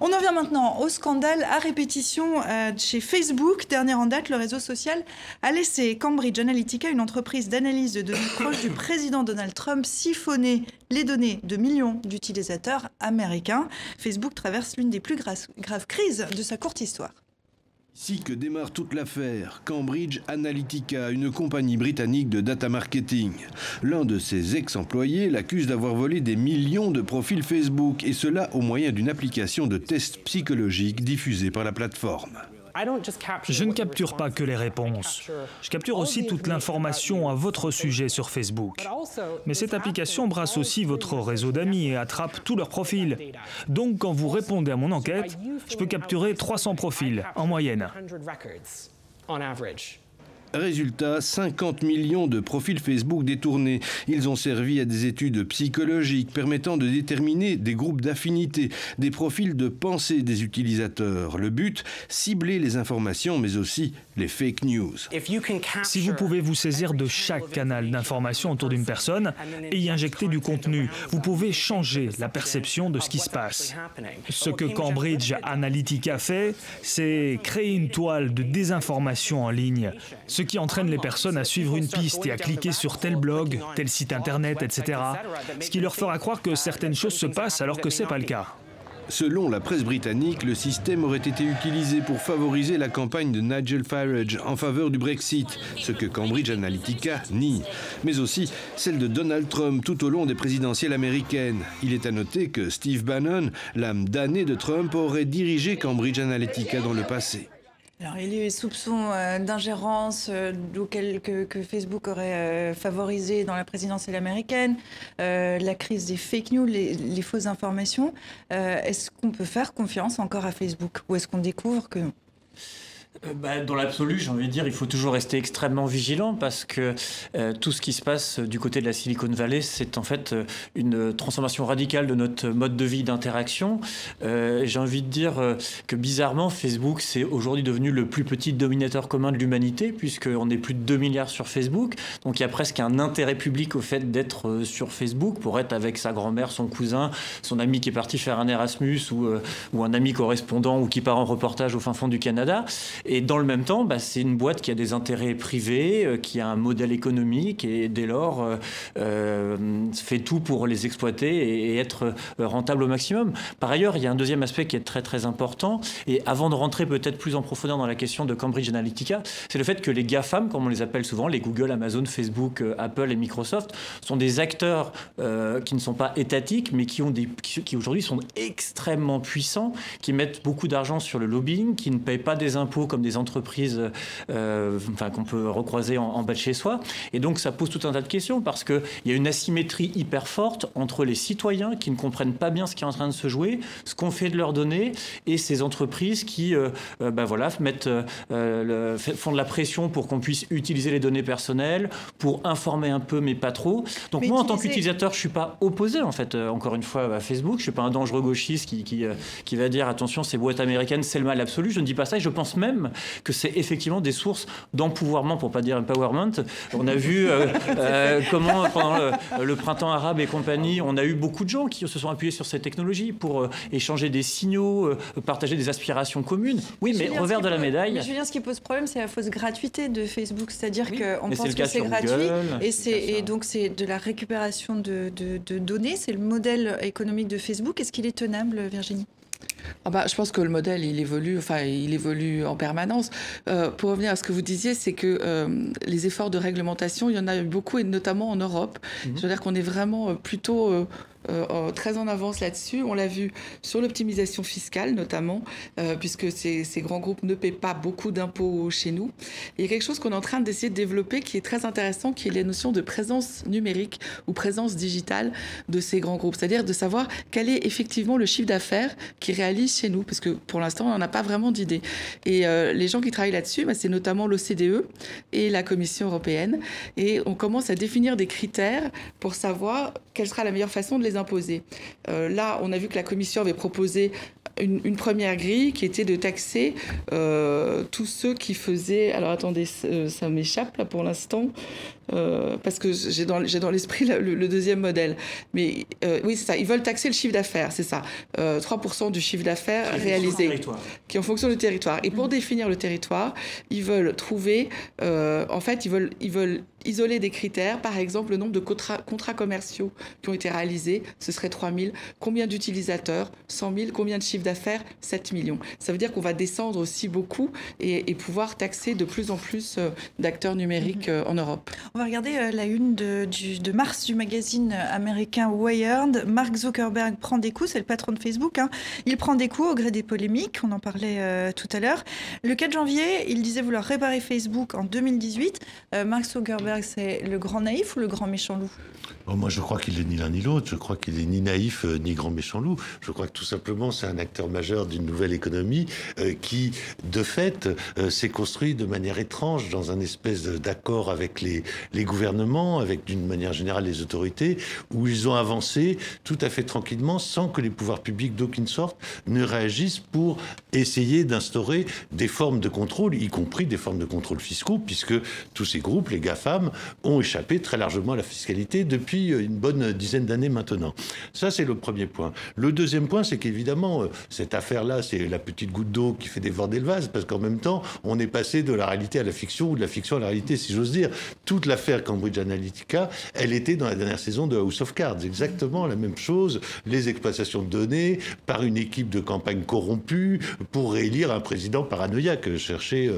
On en vient maintenant au scandale à répétition chez Facebook. Dernière en date, le réseau social a laissé Cambridge Analytica, une entreprise d'analyse de données proche du président Donald Trump, siphonner les données de millions d'utilisateurs américains. Facebook traverse l'une des plus graves crises de sa courte histoire. Ici que démarre toute l'affaire. Cambridge Analytica, une compagnie britannique de data marketing. L'un de ses ex-employés l'accuse d'avoir volé des millions de profils Facebook, et cela au moyen d'une application de tests psychologiques diffusée par la plateforme. Je ne capture pas que les réponses. Je capture aussi toute l'information à votre sujet sur Facebook. Mais cette application brasse aussi votre réseau d'amis et attrape tous leurs profils. Donc quand vous répondez à mon enquête, je peux capturer 300 profils en moyenne. Résultat, 50 millions de profils Facebook détournés. Ils ont servi à des études psychologiques permettant de déterminer des groupes d'affinités, des profils de pensée des utilisateurs. Le but, cibler les informations, mais aussi les fake news. Si vous pouvez vous saisir de chaque canal d'information autour d'une personne et y injecter du contenu, vous pouvez changer la perception de ce qui se passe. Ce que Cambridge Analytica fait, c'est créer une toile de désinformation en ligne, ce qui entraîne les personnes à suivre une piste et à cliquer sur tel blog, tel site internet, etc. Ce qui leur fera croire que certaines choses se passent alors que ce n'est pas le cas. Selon la presse britannique, le système aurait été utilisé pour favoriser la campagne de Nigel Farage en faveur du Brexit, ce que Cambridge Analytica nie, mais aussi celle de Donald Trump tout au long des présidentielles américaines. Il est à noter que Steve Bannon, l'âme damnée de Trump, aurait dirigé Cambridge Analytica dans le passé. Alors, il y a eu des soupçons d'ingérence que Facebook aurait favorisé dans la présidentielle américaine, la crise des fake news, les fausses informations. Est-ce qu'on peut faire confiance encore à Facebook ou est-ce qu'on découvre que non ? Dans l'absolu, j'ai envie de dire, il faut toujours rester extrêmement vigilant parce que tout ce qui se passe du côté de la Silicon Valley, c'est en fait une transformation radicale de notre mode de vie d'interaction. J'ai envie de dire que bizarrement, Facebook, c'est aujourd'hui devenu le plus petit dominateur commun de l'humanité puisqu'on est plus de 2 milliards sur Facebook. Donc il y a presque un intérêt public au fait d'être sur Facebook pour être avec sa grand-mère, son cousin, son ami qui est parti faire un Erasmus ou un ami correspondant ou qui part en reportage au fin fond du Canada. Et dans le même temps, c'est une boîte qui a des intérêts privés, qui a un modèle économique et dès lors fait tout pour les exploiter et être rentable au maximum. Par ailleurs, il y a un deuxième aspect qui est très très important et avant de rentrer peut-être plus en profondeur dans la question de Cambridge Analytica, c'est le fait que les GAFAM, comme on les appelle souvent, les Google, Amazon, Facebook, Apple et Microsoft, sont des acteurs qui ne sont pas étatiques mais qui aujourd'hui sont extrêmement puissants, qui mettent beaucoup d'argent sur le lobbying, qui ne payent pas des impôts comme des entreprises qu'on peut recroiser en bas de chez soi. Et donc, ça pose tout un tas de questions parce qu'il y a une asymétrie hyper forte entre les citoyens qui ne comprennent pas bien ce qui est en train de se jouer, ce qu'on fait de leurs données, et ces entreprises qui font de la pression pour qu'on puisse utiliser les données personnelles, pour informer un peu, mais pas trop. Donc, mais moi, en tant qu'utilisateur, je ne suis pas opposé, en fait, encore une fois, à Facebook. Je ne suis pas un dangereux gauchiste qui va dire, attention, ces boîtes américaines, c'est le mal absolu. Je ne dis pas ça et je pense même que c'est effectivement des sources d'empouvoirment, pour ne pas dire empowerment. On a vu comment, pendant le printemps arabe et compagnie, on a eu beaucoup de gens qui se sont appuyés sur ces technologies pour échanger des signaux, partager des aspirations communes. Oui, mais revers de la médaille... Mais Julien, ce qui pose problème, c'est la fausse gratuité de Facebook. C'est-à-dire qu'on pense que c'est gratuit et donc c'est de la récupération de données. C'est le modèle économique de Facebook. Est-ce qu'il est tenable, Virginie ? Je pense que le modèle, il évolue en permanence. Pour revenir à ce que vous disiez, c'est que les efforts de réglementation, il y en a eu beaucoup, et notamment en Europe. Je veux dire qu'on est vraiment plutôt très en avance là-dessus. On l'a vu sur l'optimisation fiscale notamment, puisque ces grands groupes ne paient pas beaucoup d'impôts chez nous. Et il y a quelque chose qu'on est en train d'essayer de développer qui est très intéressant, qui est la notion de présence numérique ou présence digitale de ces grands groupes. C'est-à-dire de savoir quel est effectivement le chiffre d'affaires qu'ils réalisent chez nous, parce que pour l'instant, on n'en a pas vraiment d'idée. Et les gens qui travaillent là-dessus, c'est notamment l'OCDE et la Commission européenne. Et on commence à définir des critères pour savoir quelle sera la meilleure façon de les imposer. Là, on a vu que la Commission avait proposé une première grille qui était de taxer tous ceux qui faisaient... Alors attendez, ça m'échappe là pour l'instant, parce que j'ai dans l'esprit le deuxième modèle. Mais oui, c'est ça, ils veulent taxer le chiffre d'affaires, c'est ça. 3% du chiffre d'affaires réalisé, qui est en fonction du territoire. Et pour définir le territoire, ils veulent trouver... en fait, ils veulent isoler des critères, par exemple le nombre de contrats commerciaux qui ont été réalisés, ce serait 3 000. Combien d'utilisateurs? 100 000. Combien de chiffre d'affaires? 7 millions. Ça veut dire qu'on va descendre aussi beaucoup et pouvoir taxer de plus en plus d'acteurs numériques en Europe. On va regarder la une de mars du magazine américain Wired. Mark Zuckerberg prend des coups, c'est le patron de Facebook. Il prend des coups au gré des polémiques, on en parlait tout à l'heure. Le 4 janvier, il disait vouloir réparer Facebook en 2018. Mark Zuckerberg, c'est le grand naïf ou le grand méchant loup? Moi, je crois qu'il n'est ni l'un ni l'autre. Je crois qu'il n'est ni naïf ni grand méchant loup. Je crois que tout simplement, c'est un acteur majeur d'une nouvelle économie qui, de fait, s'est construit de manière étrange dans un espèce d'accord avec les gouvernements, avec d'une manière générale les autorités, où ils ont avancé tout à fait tranquillement sans que les pouvoirs publics d'aucune sorte ne réagissent pour essayer d'instaurer des formes de contrôle, y compris des formes de contrôle fiscaux, puisque tous ces groupes, les GAFAM, ont échappé très largement à la fiscalité depuis une bonne dizaine d'années maintenant. Ça, c'est le premier point. Le deuxième point, c'est qu'évidemment, cette affaire-là, c'est la petite goutte d'eau qui fait déborder le vase, parce qu'en même temps, on est passé de la réalité à la fiction, ou de la fiction à la réalité, si j'ose dire. Toute l'affaire Cambridge Analytica, elle était dans la dernière saison de House of Cards. Exactement la même chose. Les exploitations de données par une équipe de campagne corrompue pour réélire un président paranoïaque. Cherchez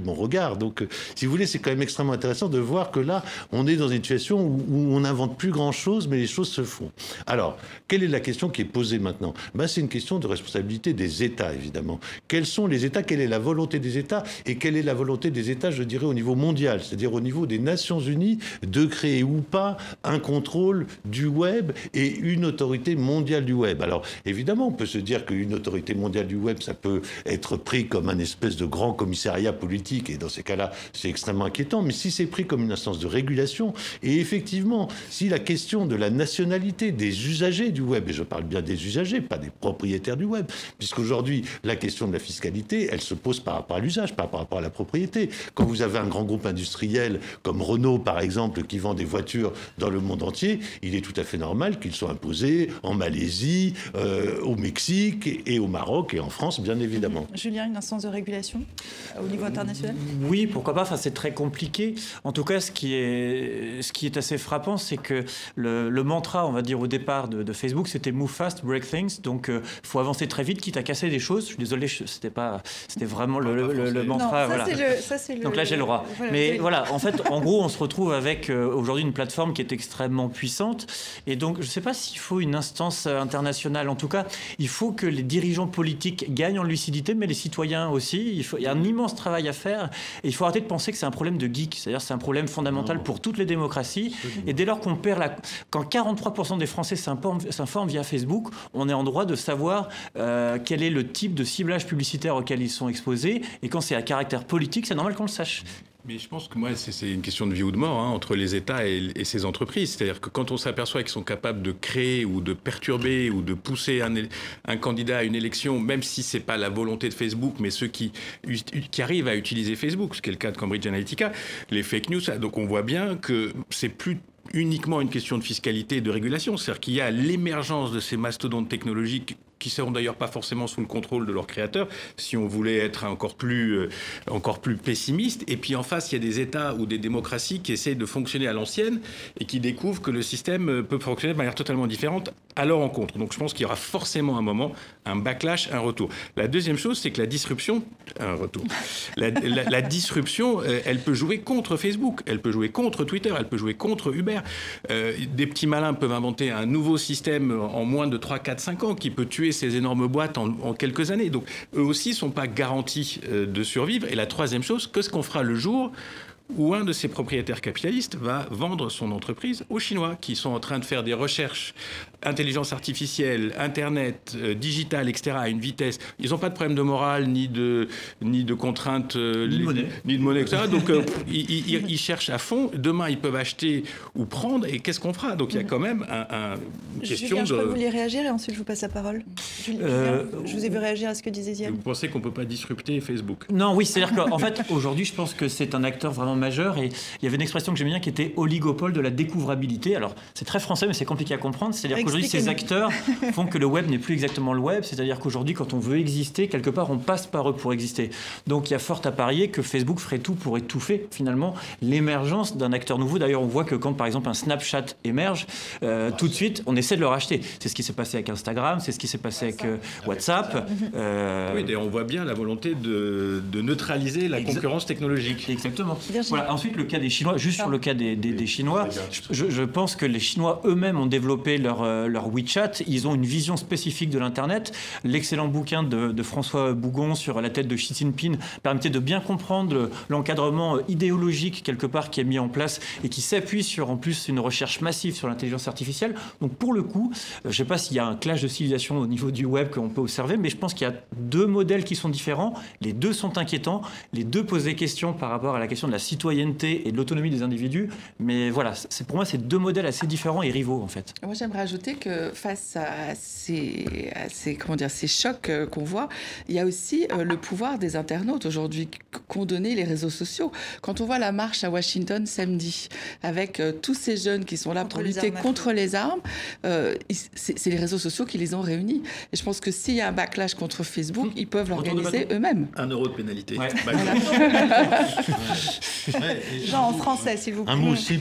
mon regard. Donc, si vous voulez, c'est quand même extrêmement intéressant de voir que là, on est dans une situation où on n'invente plus grand-chose, mais les choses se font. Alors, quelle est la question qui est posée maintenant? C'est une question de responsabilité des États, évidemment. Quels sont les États? Quelle est la volonté des États? Et quelle est la volonté des États, je dirais, au niveau mondial, c'est-à-dire au niveau des Nations Unies, de créer ou pas un contrôle du web et une autorité mondiale du web? Alors, évidemment, on peut se dire qu'une autorité mondiale du web, ça peut être pris comme un espèce de grand commissariat politique, et dans ces cas-là, c'est extrêmement inquiétant. Mais si c'est pris comme une instance de régulation, et effectivement, si la question de la nationalité des usagers du web, et je parle bien des usagers, pas des propriétaires du web, puisqu'aujourd'hui, la question de la fiscalité, elle se pose par rapport à l'usage, pas par rapport à la propriété. Quand vous avez un grand groupe industriel comme Renault, par exemple, qui vend des voitures dans le monde entier, il est tout à fait normal qu'ils soient imposés en Malaisie, au Mexique et au Maroc et en France, bien évidemment. Julien, une instance de régulation au niveau international? Oui, pourquoi pas. Enfin, c'est très compliqué. En tout cas, ce qui est assez frappant, c'est que le mantra, on va dire, au départ de Facebook, c'était move fast, break things. Donc, faut avancer très vite, quitte à casser des choses. Je suis désolé, c'était vraiment le mantra. Non, ça, c'est le... Donc là, j'ai le droit. Voilà, mais voilà, en fait, en gros, on se retrouve avec aujourd'hui une plateforme qui est extrêmement puissante. Et donc, je ne sais pas s'il faut une instance internationale. En tout cas, il faut que les dirigeants politiques gagnent en lucidité, mais les citoyens aussi. Il y a un immense travail à faire. Et il faut arrêter de penser que c'est un problème de geek. C'est-à-dire c'est un problème fondamental pour toutes les démocraties. Et dès lors qu'on perd quand 43% des Français s'informent via Facebook, on est en droit de savoir quel est le type de ciblage publicitaire auquel ils sont exposés. Et quand c'est à caractère politique, c'est normal qu'on le sache. Mais je pense que moi, c'est une question de vie ou de mort entre les États et ces entreprises. C'est-à-dire que quand on s'aperçoit qu'ils sont capables de créer ou de perturber ou de pousser un candidat à une élection, même si ce n'est pas la volonté de Facebook, mais ceux qui arrivent à utiliser Facebook, ce qui est le cas de Cambridge Analytica, les fake news, donc on voit bien que c'est plus uniquement une question de fiscalité et de régulation. C'est-à-dire qu'il y a l'émergence de ces mastodontes technologiques qui ne seront d'ailleurs pas forcément sous le contrôle de leurs créateurs, si on voulait être encore plus pessimiste. Et puis en face, il y a des États ou des démocraties qui essayent de fonctionner à l'ancienne et qui découvrent que le système peut fonctionner de manière totalement différente à leur encontre. Donc je pense qu'il y aura forcément un moment, un backlash, un retour. La deuxième chose, c'est que la disruption, la disruption, elle peut jouer contre Facebook, elle peut jouer contre Twitter, elle peut jouer contre Uber. Des petits malins peuvent inventer un nouveau système en moins de 3, 4, 5 ans qui peut tuer ces énormes boîtes en quelques années. Donc eux aussi ne sont pas garantis de survivre. Et la troisième chose, qu'est-ce qu'on fera le jour où un de ces propriétaires capitalistes va vendre son entreprise aux Chinois qui sont en train de faire des recherches, intelligence artificielle, Internet, digital, etc. à une vitesse. Ils n'ont pas de problème de morale, ni de contraintes, ni de monnaie, etc. Donc ils cherchent à fond. Demain, ils peuvent acheter ou prendre. Et qu'est-ce qu'on fera? Donc il y a quand même une question Julien, je crois que vous vouliez réagir et ensuite je vous passe la parole. Julien, je vous ai vu réagir à ce que disait Ziad. Vous pensez qu'on ne peut pas disrupter Facebook? Non, oui, c'est-à-dire qu'en fait, aujourd'hui, je pense que c'est un acteur vraiment majeur et il y avait une expression que j'aimais bien qui était oligopole de la découvrabilité. Alors, c'est très français, mais c'est compliqué à comprendre. C'est-à-dire qu'aujourd'hui, ces acteurs font que le web n'est plus exactement le web. C'est-à-dire qu'aujourd'hui, quand on veut exister, quelque part, on passe par eux pour exister. Donc, il y a fort à parier que Facebook ferait tout pour étouffer, finalement, l'émergence d'un acteur nouveau. D'ailleurs, on voit que quand, par exemple, un Snapchat émerge, tout de suite, on essaie de le racheter. C'est ce qui s'est passé avec Instagram, c'est ce qui s'est passé avec WhatsApp. Oui, et on voit bien la volonté de neutraliser la concurrence technologique. Exactement. Voilà. Ensuite, le cas des Chinois, juste sur le cas des Chinois, je pense que les Chinois eux-mêmes ont développé leur WeChat. Ils ont une vision spécifique de l'Internet. L'excellent bouquin de François Bougon sur la tête de Xi Jinping permettait de bien comprendre l'encadrement idéologique, quelque part, qui est mis en place et qui s'appuie sur, en plus, une recherche massive sur l'intelligence artificielle. Donc, pour le coup, je ne sais pas s'il y a un clash de civilisation au niveau du web qu'on peut observer, mais je pense qu'il y a deux modèles qui sont différents. Les deux sont inquiétants. Les deux posent des questions par rapport à la question de la citoyenneté et de l'autonomie des individus. Mais voilà, pour moi, c'est deux modèles assez différents et rivaux, en fait. Moi, j'aimerais ajouter que face à ces chocs qu'on voit, il y a aussi le pouvoir des internautes aujourd'hui qu'ont donné les réseaux sociaux. Quand on voit la marche à Washington samedi, avec tous ces jeunes qui sont là pour lutter contre les armes, c'est les réseaux sociaux qui les ont réunis. Et je pense que s'il y a un backlash contre Facebook, ils peuvent l'organiser eux-mêmes. 1 € de pénalité. Ouais. Jean, en français, s'il vous plaît. Un mot aussi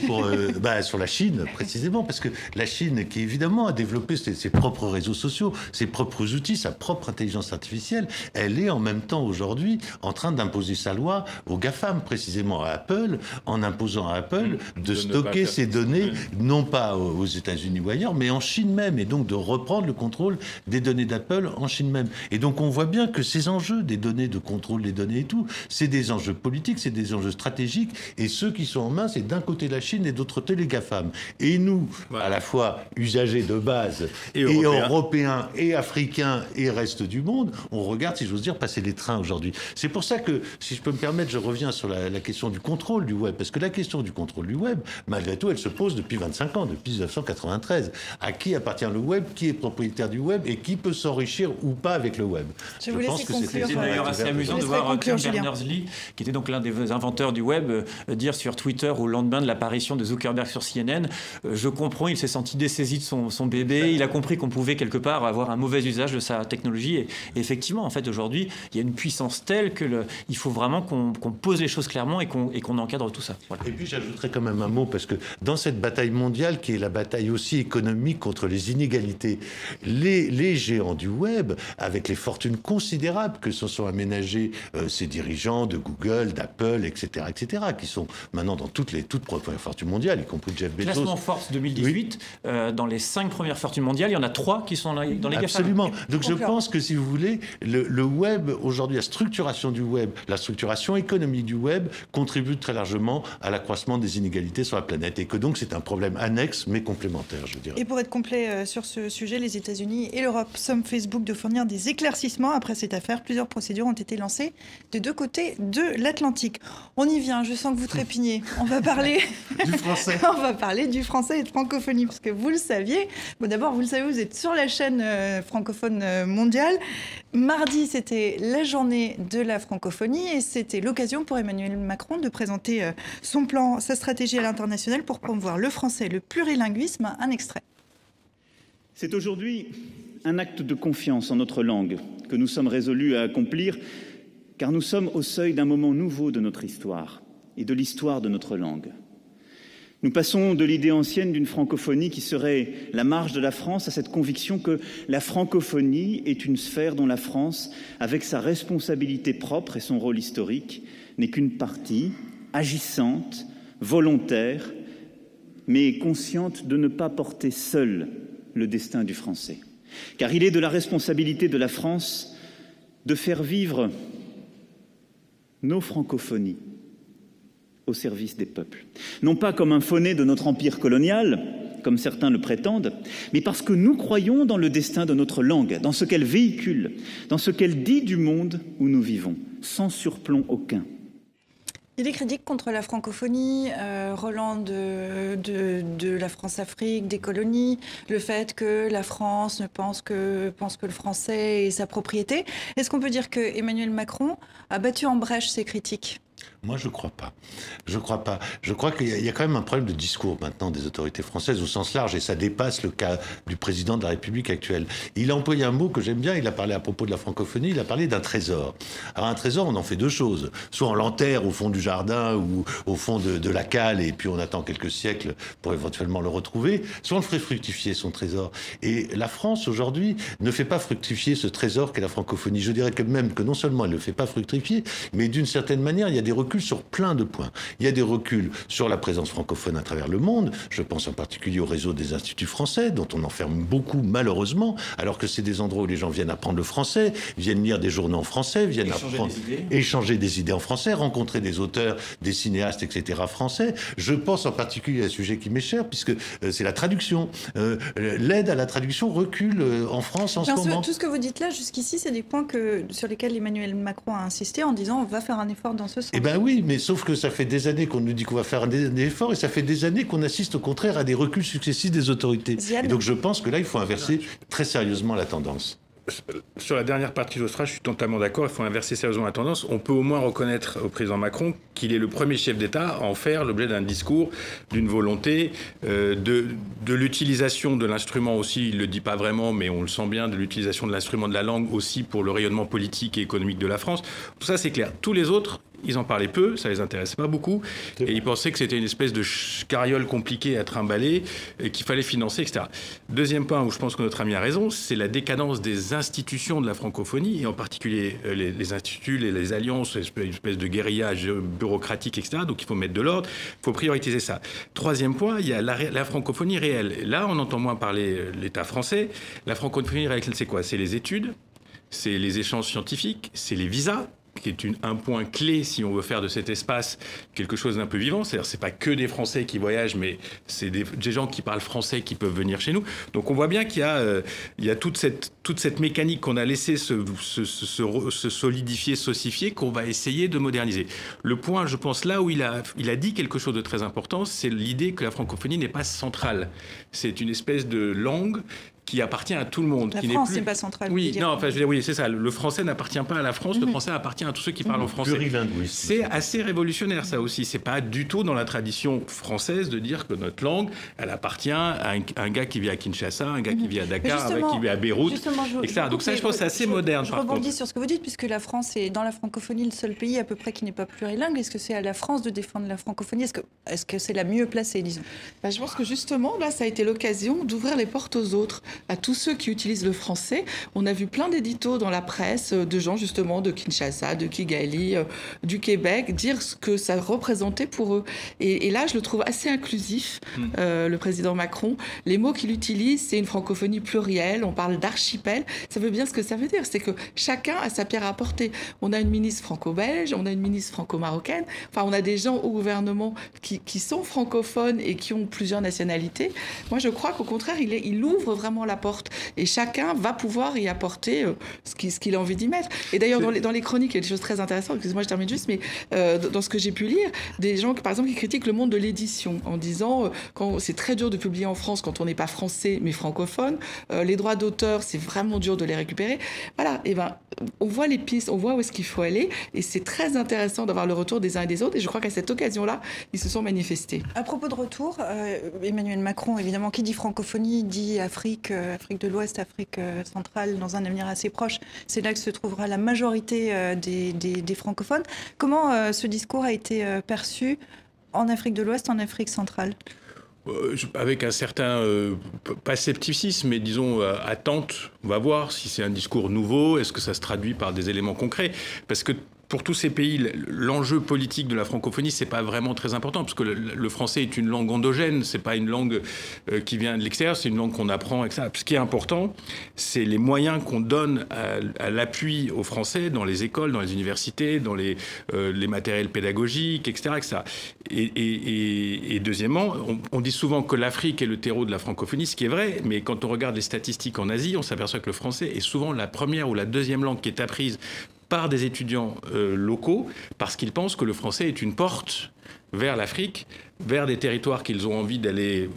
sur la Chine, précisément, parce que la Chine, qui évidemment a développé ses propres réseaux sociaux, ses propres outils, sa propre intelligence artificielle, elle est en même temps aujourd'hui en train d'imposer sa loi aux GAFAM, précisément à Apple, en imposant à Apple de stocker ses données, non pas aux États-Unis ou ailleurs, mais en Chine même, et donc de reprendre le contrôle des données d'Apple en Chine même. Et donc on voit bien que ces enjeux des données, de contrôle des données et tout, c'est des enjeux politiques, c'est des enjeux stratégiques, et ceux qui sont en main, c'est d'un côté la Chine et d'autre côté les GAFAM. Et nous, à la fois usagers de base, et européens, et africains, et reste du monde, on regarde, si j'ose dire, passer les trains aujourd'hui. C'est pour ça que, si je peux me permettre, je reviens sur la question du contrôle du web, parce que la question du contrôle du web, malgré tout, elle se pose depuis 25 ans, depuis 1993. À qui appartient le web, qui est propriétaire du web, et qui peut s'enrichir ou pas avec le web. Je pense que c'est d'ailleurs assez amusant de voir Tim Berners-Lee, qui était donc l'un des inventeurs du web, dire sur Twitter au lendemain de l'apparition de Zuckerberg sur CNN, je comprends, il s'est senti dessaisi de son bébé, il a compris qu'on pouvait quelque part avoir un mauvais usage de sa technologie, et effectivement, en fait, aujourd'hui, il y a une puissance telle qu'il faut vraiment qu'on pose les choses clairement et qu'on encadre tout ça. Voilà. Et puis j'ajouterais quand même un mot, parce que dans cette bataille mondiale, qui est la bataille aussi économique contre les inégalités, les géants du web, avec les fortunes considérables que se sont aménagés ces dirigeants de Google, d'Apple, etc., qui sont maintenant dans toutes premières fortunes mondiales, y compris Jeff Bezos. Classement Forbes 2018, dans les 5 premières fortunes mondiales, il y en a 3 qui sont dans les GAFAM. Absolument. Donc je pense que, si vous voulez, le web, aujourd'hui, la structuration du web, la structuration économique du web contribue très largement à l'accroissement des inégalités sur la planète, et que donc c'est un problème annexe mais complémentaire, je dirais. Et pour être complet sur ce sujet, les États-Unis et l'Europe somment Facebook de fournir des éclaircissements. Après cette affaire, plusieurs procédures ont été lancées des deux côtés de l'Atlantique. On y vient, je sens que vous trépignez. On va parler du français. On va parler du français et de francophonie, parce que vous le saviez. Bon, d'abord, vous le savez, vous êtes sur la chaîne francophone mondiale. Mardi, c'était la journée de la francophonie et c'était l'occasion pour Emmanuel Macron de présenter son plan, sa stratégie à l'international pour promouvoir le français et le plurilinguisme. Un extrait. C'est aujourd'hui un acte de confiance en notre langue que nous sommes résolus à accomplir, car nous sommes au seuil d'un moment nouveau de notre histoire et de l'histoire de notre langue. Nous passons de l'idée ancienne d'une francophonie qui serait la marche de la France à cette conviction que la francophonie est une sphère dont la France, avec sa responsabilité propre et son rôle historique, n'est qu'une partie agissante, volontaire, mais consciente de ne pas porter seule le destin du français. Car il est de la responsabilité de la France de faire vivre nos francophonies au service des peuples. Non pas comme un fauné de notre empire colonial, comme certains le prétendent, mais parce que nous croyons dans le destin de notre langue, dans ce qu'elle véhicule, dans ce qu'elle dit du monde où nous vivons, sans surplomb aucun. Il est critique contre la francophonie, Roland de la France-Afrique, des colonies, le fait que la France pense que le français est sa propriété. Est-ce qu'on peut dire que Emmanuel Macron a battu en brèche ces critiques ? Moi, je ne crois pas. Je crois pas. Je crois qu'il y a quand même un problème de discours maintenant des autorités françaises au sens large, et ça dépasse le cas du président de la République actuelle. Il a employé un mot que j'aime bien, il a parlé à propos de la francophonie, il a parlé d'un trésor. Alors un trésor, on en fait deux choses. Soit on l'enterre au fond du jardin ou au fond de la cale, et puis on attend quelques siècles pour éventuellement le retrouver, soit on le ferait fructifier, son trésor. Et la France, aujourd'hui, ne fait pas fructifier ce trésor qu'est la francophonie. Je dirais que même que non seulement elle ne le fait pas fructifier, mais d'une certaine manière, il y a des reculs sur plein de points. Il y a des reculs sur la présence francophone à travers le monde. Je pense en particulier au réseau des instituts français, dont on enferme beaucoup, malheureusement, alors que c'est des endroits où les gens viennent apprendre le français, viennent lire des journaux en français, viennent échanger des idées en français, rencontrer des auteurs, des cinéastes, etc. français. Je pense en particulier à un sujet qui m'est cher, puisque c'est la traduction. L'aide à la traduction recule en France en ce moment. Tout ce que vous dites là, jusqu'ici, c'est des points sur lesquels Emmanuel Macron a insisté en disant on va faire un effort dans ce sens. Eh bien oui, mais sauf que ça fait des années qu'on nous dit qu'on va faire un effort, et ça fait des années qu'on assiste au contraire à des reculs successifs des autorités. Et donc je pense que là, il faut inverser très sérieusement la tendance. Sur la dernière partie de votre phrase, je suis totalement d'accord, il faut inverser sérieusement la tendance. On peut au moins reconnaître au président Macron qu'il est le premier chef d'État à en faire l'objet d'un discours, d'une volonté, de l'utilisation de l'instrument aussi, il ne le dit pas vraiment, mais on le sent bien, de l'utilisation de l'instrument de la langue aussi pour le rayonnement politique et économique de la France. Tout ça, c'est clair. Tous les autres, ils en parlaient peu, ça les intéressait pas beaucoup, et ils pensaient que c'était une espèce de carriole compliquée à trimballer, et qu'il fallait financer, etc. Deuxième point où je pense que notre ami a raison, c'est la décadence des institutions de la francophonie, et en particulier les instituts, les alliances, une espèce de guérillage bureaucratique, etc. Donc il faut mettre de l'ordre, il faut prioriser ça. Troisième point, il y a la francophonie réelle. Là, on entend moins parler l'État français. La francophonie réelle, c'est quoi? C'est les études, c'est les échanges scientifiques, c'est les visas, qui est un point clé si on veut faire de cet espace quelque chose d'un peu vivant. C'est-à-dire, c'est pas que des Français qui voyagent, mais c'est des gens qui parlent français qui peuvent venir chez nous. Donc on voit bien qu'il y a toute cette mécanique qu'on a laissé se solidifier, s'ossifier, qu'on va essayer de moderniser. Le point, je pense, là où il a dit quelque chose de très important, c'est l'idée que la francophonie n'est pas centrale. C'est une espèce de langue qui appartient à tout le monde. La France n'est pas centrale. Oui, non, enfin, je veux dire, oui, c'est ça. Le français n'appartient pas à la France, le français appartient à tous ceux qui parlent en français. C'est assez révolutionnaire, ça aussi. C'est pas du tout dans la tradition française de dire que notre langue, elle appartient à un gars qui vit à Kinshasa, un gars qui vit à Dakar, un gars qui vit à Beyrouth, etc. Donc ça, je pense que c'est assez moderne, par contre. Je rebondis sur ce que vous dites, puisque la France est, dans la francophonie, le seul pays à peu près qui n'est pas plurilingue. Est-ce que c'est à la France de défendre la francophonie? Est-ce que c'est la mieux placée, disons? Je pense que justement, là, ça a été l'occasion d'ouvrir les portes aux autres, à tous ceux qui utilisent le français. On a vu plein d'éditos dans la presse de gens justement de Kinshasa, de Kigali, du Québec, dire ce que ça représentait pour eux. Et là, je le trouve assez inclusif, le président Macron. Les mots qu'il utilise, c'est une francophonie plurielle, on parle d'archipel. Ça veut bien ce que ça veut dire, c'est que chacun a sa pierre à apporter. On a une ministre franco-belge, on a une ministre franco-marocaine, enfin on a des gens au gouvernement qui sont francophones et qui ont plusieurs nationalités. Moi, je crois qu'au contraire, il ouvre vraiment la porte. Et chacun va pouvoir y apporter ce qu'il a envie d'y mettre. Et d'ailleurs, dans les chroniques, il y a des choses très intéressantes. Excusez-moi, je termine juste, mais dans ce que j'ai pu lire, des gens, par exemple, qui critiquent le monde de l'édition en disant quand c'est très dur de publier en France quand on n'est pas français mais francophone. Les droits d'auteur, c'est vraiment dur de les récupérer. Voilà. Et on voit les pistes, on voit où est-ce qu'il faut aller. Et c'est très intéressant d'avoir le retour des uns et des autres. Et je crois qu'à cette occasion-là, ils se sont manifestés. À propos de retour, Emmanuel Macron, évidemment, qui dit francophonie, dit Afrique, Afrique de l'Ouest, Afrique centrale, dans un avenir assez proche. C'est là que se trouvera la majorité des francophones. Comment ce discours a été perçu en Afrique de l'Ouest, en Afrique centrale ? Avec un certain, pas scepticisme, mais disons attente. On va voir si c'est un discours nouveau, est-ce que ça se traduit par des éléments concrets. Parce que pour tous ces pays, l'enjeu politique de la francophonie, c'est pas vraiment très important, parce que le français est une langue endogène, c'est pas une langue qui vient de l'extérieur, c'est une langue qu'on apprend, etc. Ce qui est important, c'est les moyens qu'on donne à l'appui aux Français dans les écoles, dans les universités, dans les matériels pédagogiques, etc. etc. Et deuxièmement, on dit souvent que l'Afrique est le terreau de la francophonie, ce qui est vrai, mais quand on regarde les statistiques en Asie, on s'aperçoit que le français est souvent la première ou la deuxième langue qui est apprise par des étudiants locaux, parce qu'ils pensent que le français est une porte vers l'Afrique, vers des territoires qu'ils ont envie d'aller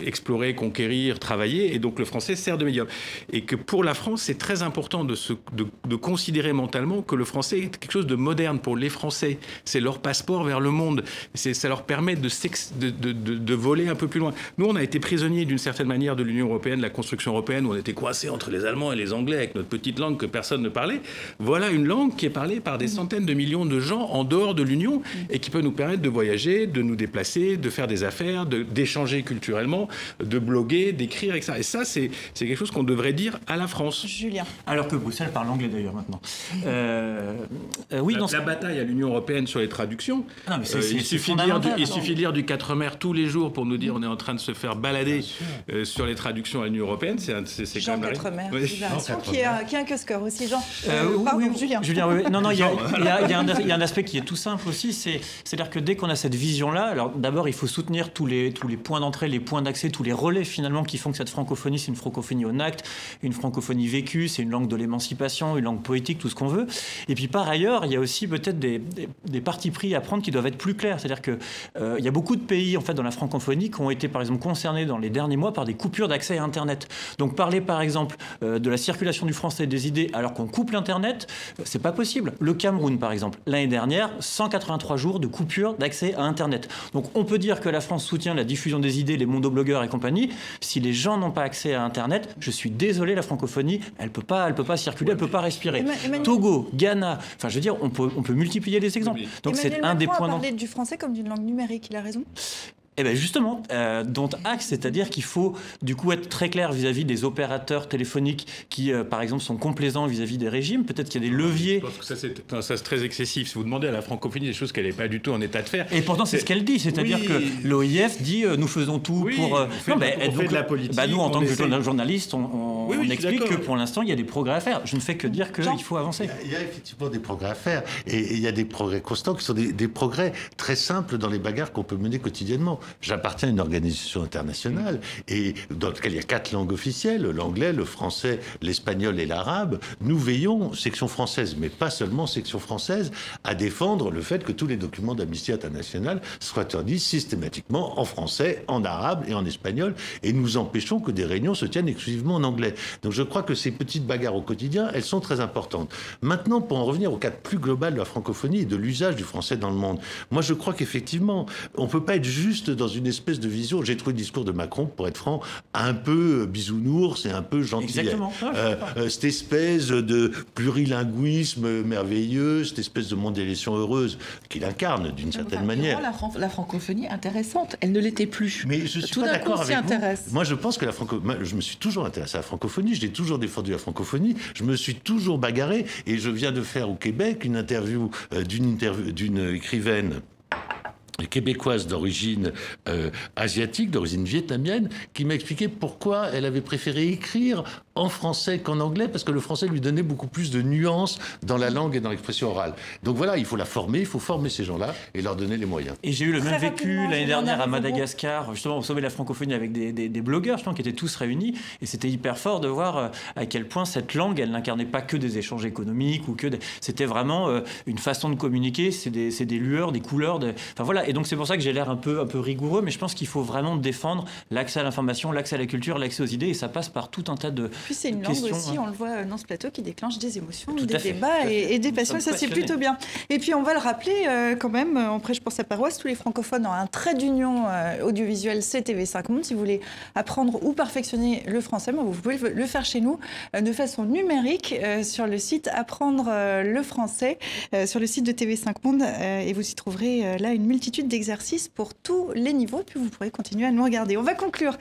explorer, conquérir, travailler, et donc le français sert de médium. Et que pour la France, c'est très important de considérer mentalement que le français est quelque chose de moderne pour les Français. C'est leur passeport vers le monde. Ça leur permet de voler un peu plus loin. Nous, on a été prisonniers d'une certaine manière de l'Union européenne, de la construction européenne, où on était coincés entre les Allemands et les Anglais avec notre petite langue que personne ne parlait. Voilà une langue qui est parlée par des centaines de millions de gens en dehors de l'Union et qui peut nous permettre de voyager, de nous déplacer, de faire des affaires, d'échanger culturellement, de bloguer, d'écrire, etc. Et ça, c'est quelque chose qu'on devrait dire à la France. Julien. Alors que Bruxelles parle anglais d'ailleurs maintenant. Oui, la bataille à l'Union européenne sur les traductions, non, mais il suffit de lire du 4 tous les jours pour nous dire on est en train de se faire balader sur les traductions à l'Union européenne. C'est Jean quand même... Quatremer, Oui. qui est un cusqueur aussi. Jean. Pardon, Julien. Oui. Non, il y a un aspect qui est tout simple aussi, c'est-à-dire que dès qu'on a cette vision-là, alors d'abord il faut soutenir tous les points d'entrée, les points d'accès, tous les relais finalement qui font que cette francophonie, c'est une francophonie en acte, une francophonie vécue, c'est une langue de l'émancipation, une langue poétique, tout ce qu'on veut. Et puis par ailleurs, il y a aussi peut-être des partis pris à prendre qui doivent être plus clairs. C'est-à-dire que il y a beaucoup de pays en fait dans la francophonie qui ont été par exemple concernés dans les derniers mois par des coupures d'accès à Internet. Donc parler par exemple de la circulation du français et des idées alors qu'on coupe l'Internet, c'est pas possible. Le Cameroun par exemple, l'année dernière, 183 jours de coupure d'accès à Internet. Donc on peut dire que la France soutient la diffusion des idées, les mondoblogueurs et compagnie. Si les gens n'ont pas accès à Internet, je suis désolé, la francophonie, elle peut pas circuler, elle peut pas respirer. Togo, Ghana, enfin je veux dire, on peut multiplier les exemples. Donc c'est un des points. Emmanuel Macron a parlé du français comme d'une langue numérique, il a raison. Eh bien justement, dont acte, c'est-à-dire qu'il faut du coup être très clair vis-à-vis des opérateurs téléphoniques qui, par exemple, sont complaisants vis-à-vis des régimes. Peut-être qu'il y a des leviers. Je pense que ça c'est très excessif. Si vous demandez à la francophonie des choses qu'elle n'est pas du tout en état de faire. Et pourtant, c'est ce qu'elle dit, c'est-à-dire que l'OIF dit nous faisons tout pour. On fait de la politique. Nous, en tant que journalistes, on explique que pour l'instant, il y a des progrès à faire. Je ne fais que dire qu'il faut avancer. Il y a effectivement des progrès à faire. Et il y a des progrès constants qui sont des progrès très simples dans les bagarres qu'on peut mener quotidiennement. J'appartiens à une organisation internationale et dans laquelle il y a 4 langues officielles, l'anglais, le français, l'espagnol et l'arabe. Nous veillons, section française, mais pas seulement section française, à défendre le fait que tous les documents d'Amnesty International soient traduits systématiquement en français, en arabe et en espagnol, et nous empêchons que des réunions se tiennent exclusivement en anglais. Donc je crois que ces petites bagarres au quotidien, elles sont très importantes. Maintenant, pour en revenir au cadre plus global de la francophonie et de l'usage du français dans le monde, moi je crois qu'effectivement, on ne peut pas être juste dans une espèce de vision. J'ai trouvé le discours de Macron, pour être franc, un peu bisounours et un peu gentil. Exactement. Cette espèce de plurilinguisme merveilleux, cette espèce de mondialisation heureuse qu'il incarne d'une certaine manière. La francophonie intéressante, elle ne l'était plus. Mais je suis pas d'accord avec vous. Moi, je pense que je me suis toujours intéressé à la francophonie, j'ai toujours défendu la francophonie, je me suis toujours bagarré, et je viens de faire au Québec une interview d'une écrivaine québécoise d'origine asiatique, d'origine vietnamienne, qui m'a expliqué pourquoi elle avait préféré écrire en français qu'en anglais, parce que le français lui donnait beaucoup plus de nuances dans la langue et dans l'expression orale. Donc voilà, il faut la former, il faut former ces gens-là et leur donner les moyens. Et j'ai eu le même vécu l'année dernière à Madagascar, justement au sommet de la francophonie, avec des blogueurs justement, qui étaient tous réunis, et c'était hyper fort de voir à quel point cette langue, elle n'incarnait pas que des échanges économiques, ou c'était vraiment une façon de communiquer, c'est des lueurs, des couleurs, enfin voilà. Voilà, et donc c'est pour ça que j'ai l'air un peu rigoureux, mais je pense qu'il faut vraiment défendre l'accès à l'information, l'accès à la culture, l'accès aux idées, et ça passe par tout un tas de Puis c'est une langue questions, aussi, on le voit dans ce plateau, qui déclenche des émotions, Tout des à fait, débats et des passions, et ça c'est passionné. plutôt bien. Et puis on va le rappeler quand même, on prêche pour sa paroisse, tous les francophones ont un trait d'union audiovisuel, c'est TV5 Monde. Si vous voulez apprendre ou perfectionner le français, vous pouvez le faire chez nous de façon numérique sur le site Apprendre le français, sur le site de TV5 Monde, et vous y trouverez là une multitude d'exercices pour tous les niveaux, et puis vous pourrez continuer à nous regarder. On va conclure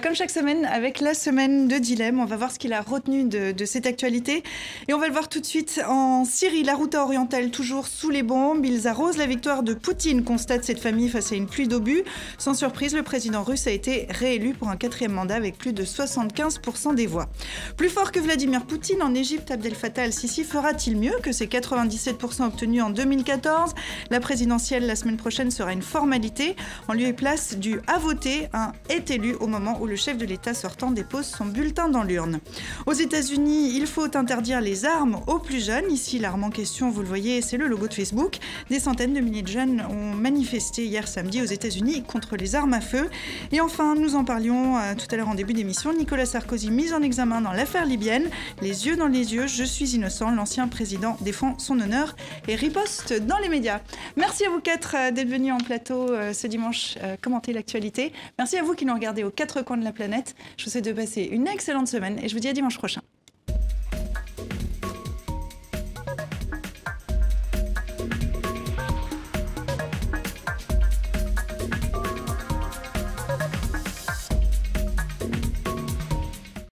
comme chaque semaine avec la semaine de dilemme. On va voir ce qu'il a retenu de cette actualité, et on va le voir tout de suite. En Syrie, la Ghouta orientale toujours sous les bombes. Ils arrosent la victoire de Poutine, constate cette famille face à une pluie d'obus. Sans surprise, le président russe a été réélu pour un 4e mandat avec plus de 75% des voix. Plus fort que Vladimir Poutine, en Égypte, Abdel Fattah al-Sisi fera-t-il mieux que ses 97% obtenus en 2014 ? La présidentielle la semaine prochaine sera une formalité. En lieu et place du « à voter », un « est élu » au moment où le chef de l'État sortant dépose son bulletin dans l'urne. Aux États-Unis, il faut interdire les armes aux plus jeunes. Ici, l'arme en question, vous le voyez, c'est le logo de Facebook. Des centaines de milliers de jeunes ont manifesté hier samedi aux États-Unis contre les armes à feu. Et enfin, nous en parlions tout à l'heure en début d'émission, Nicolas Sarkozy mis en examen dans l'affaire libyenne. Les yeux dans les yeux, je suis innocent. L'ancien président défend son honneur et riposte dans les médias. Merci à vous 4 d'être venus en plateau ce dimanche commenter l'actualité. Merci à vous qui nous regardez aux 4 coins de la planète. Je vous souhaite de passer une excellente semaine et je vous dis à dimanche prochain.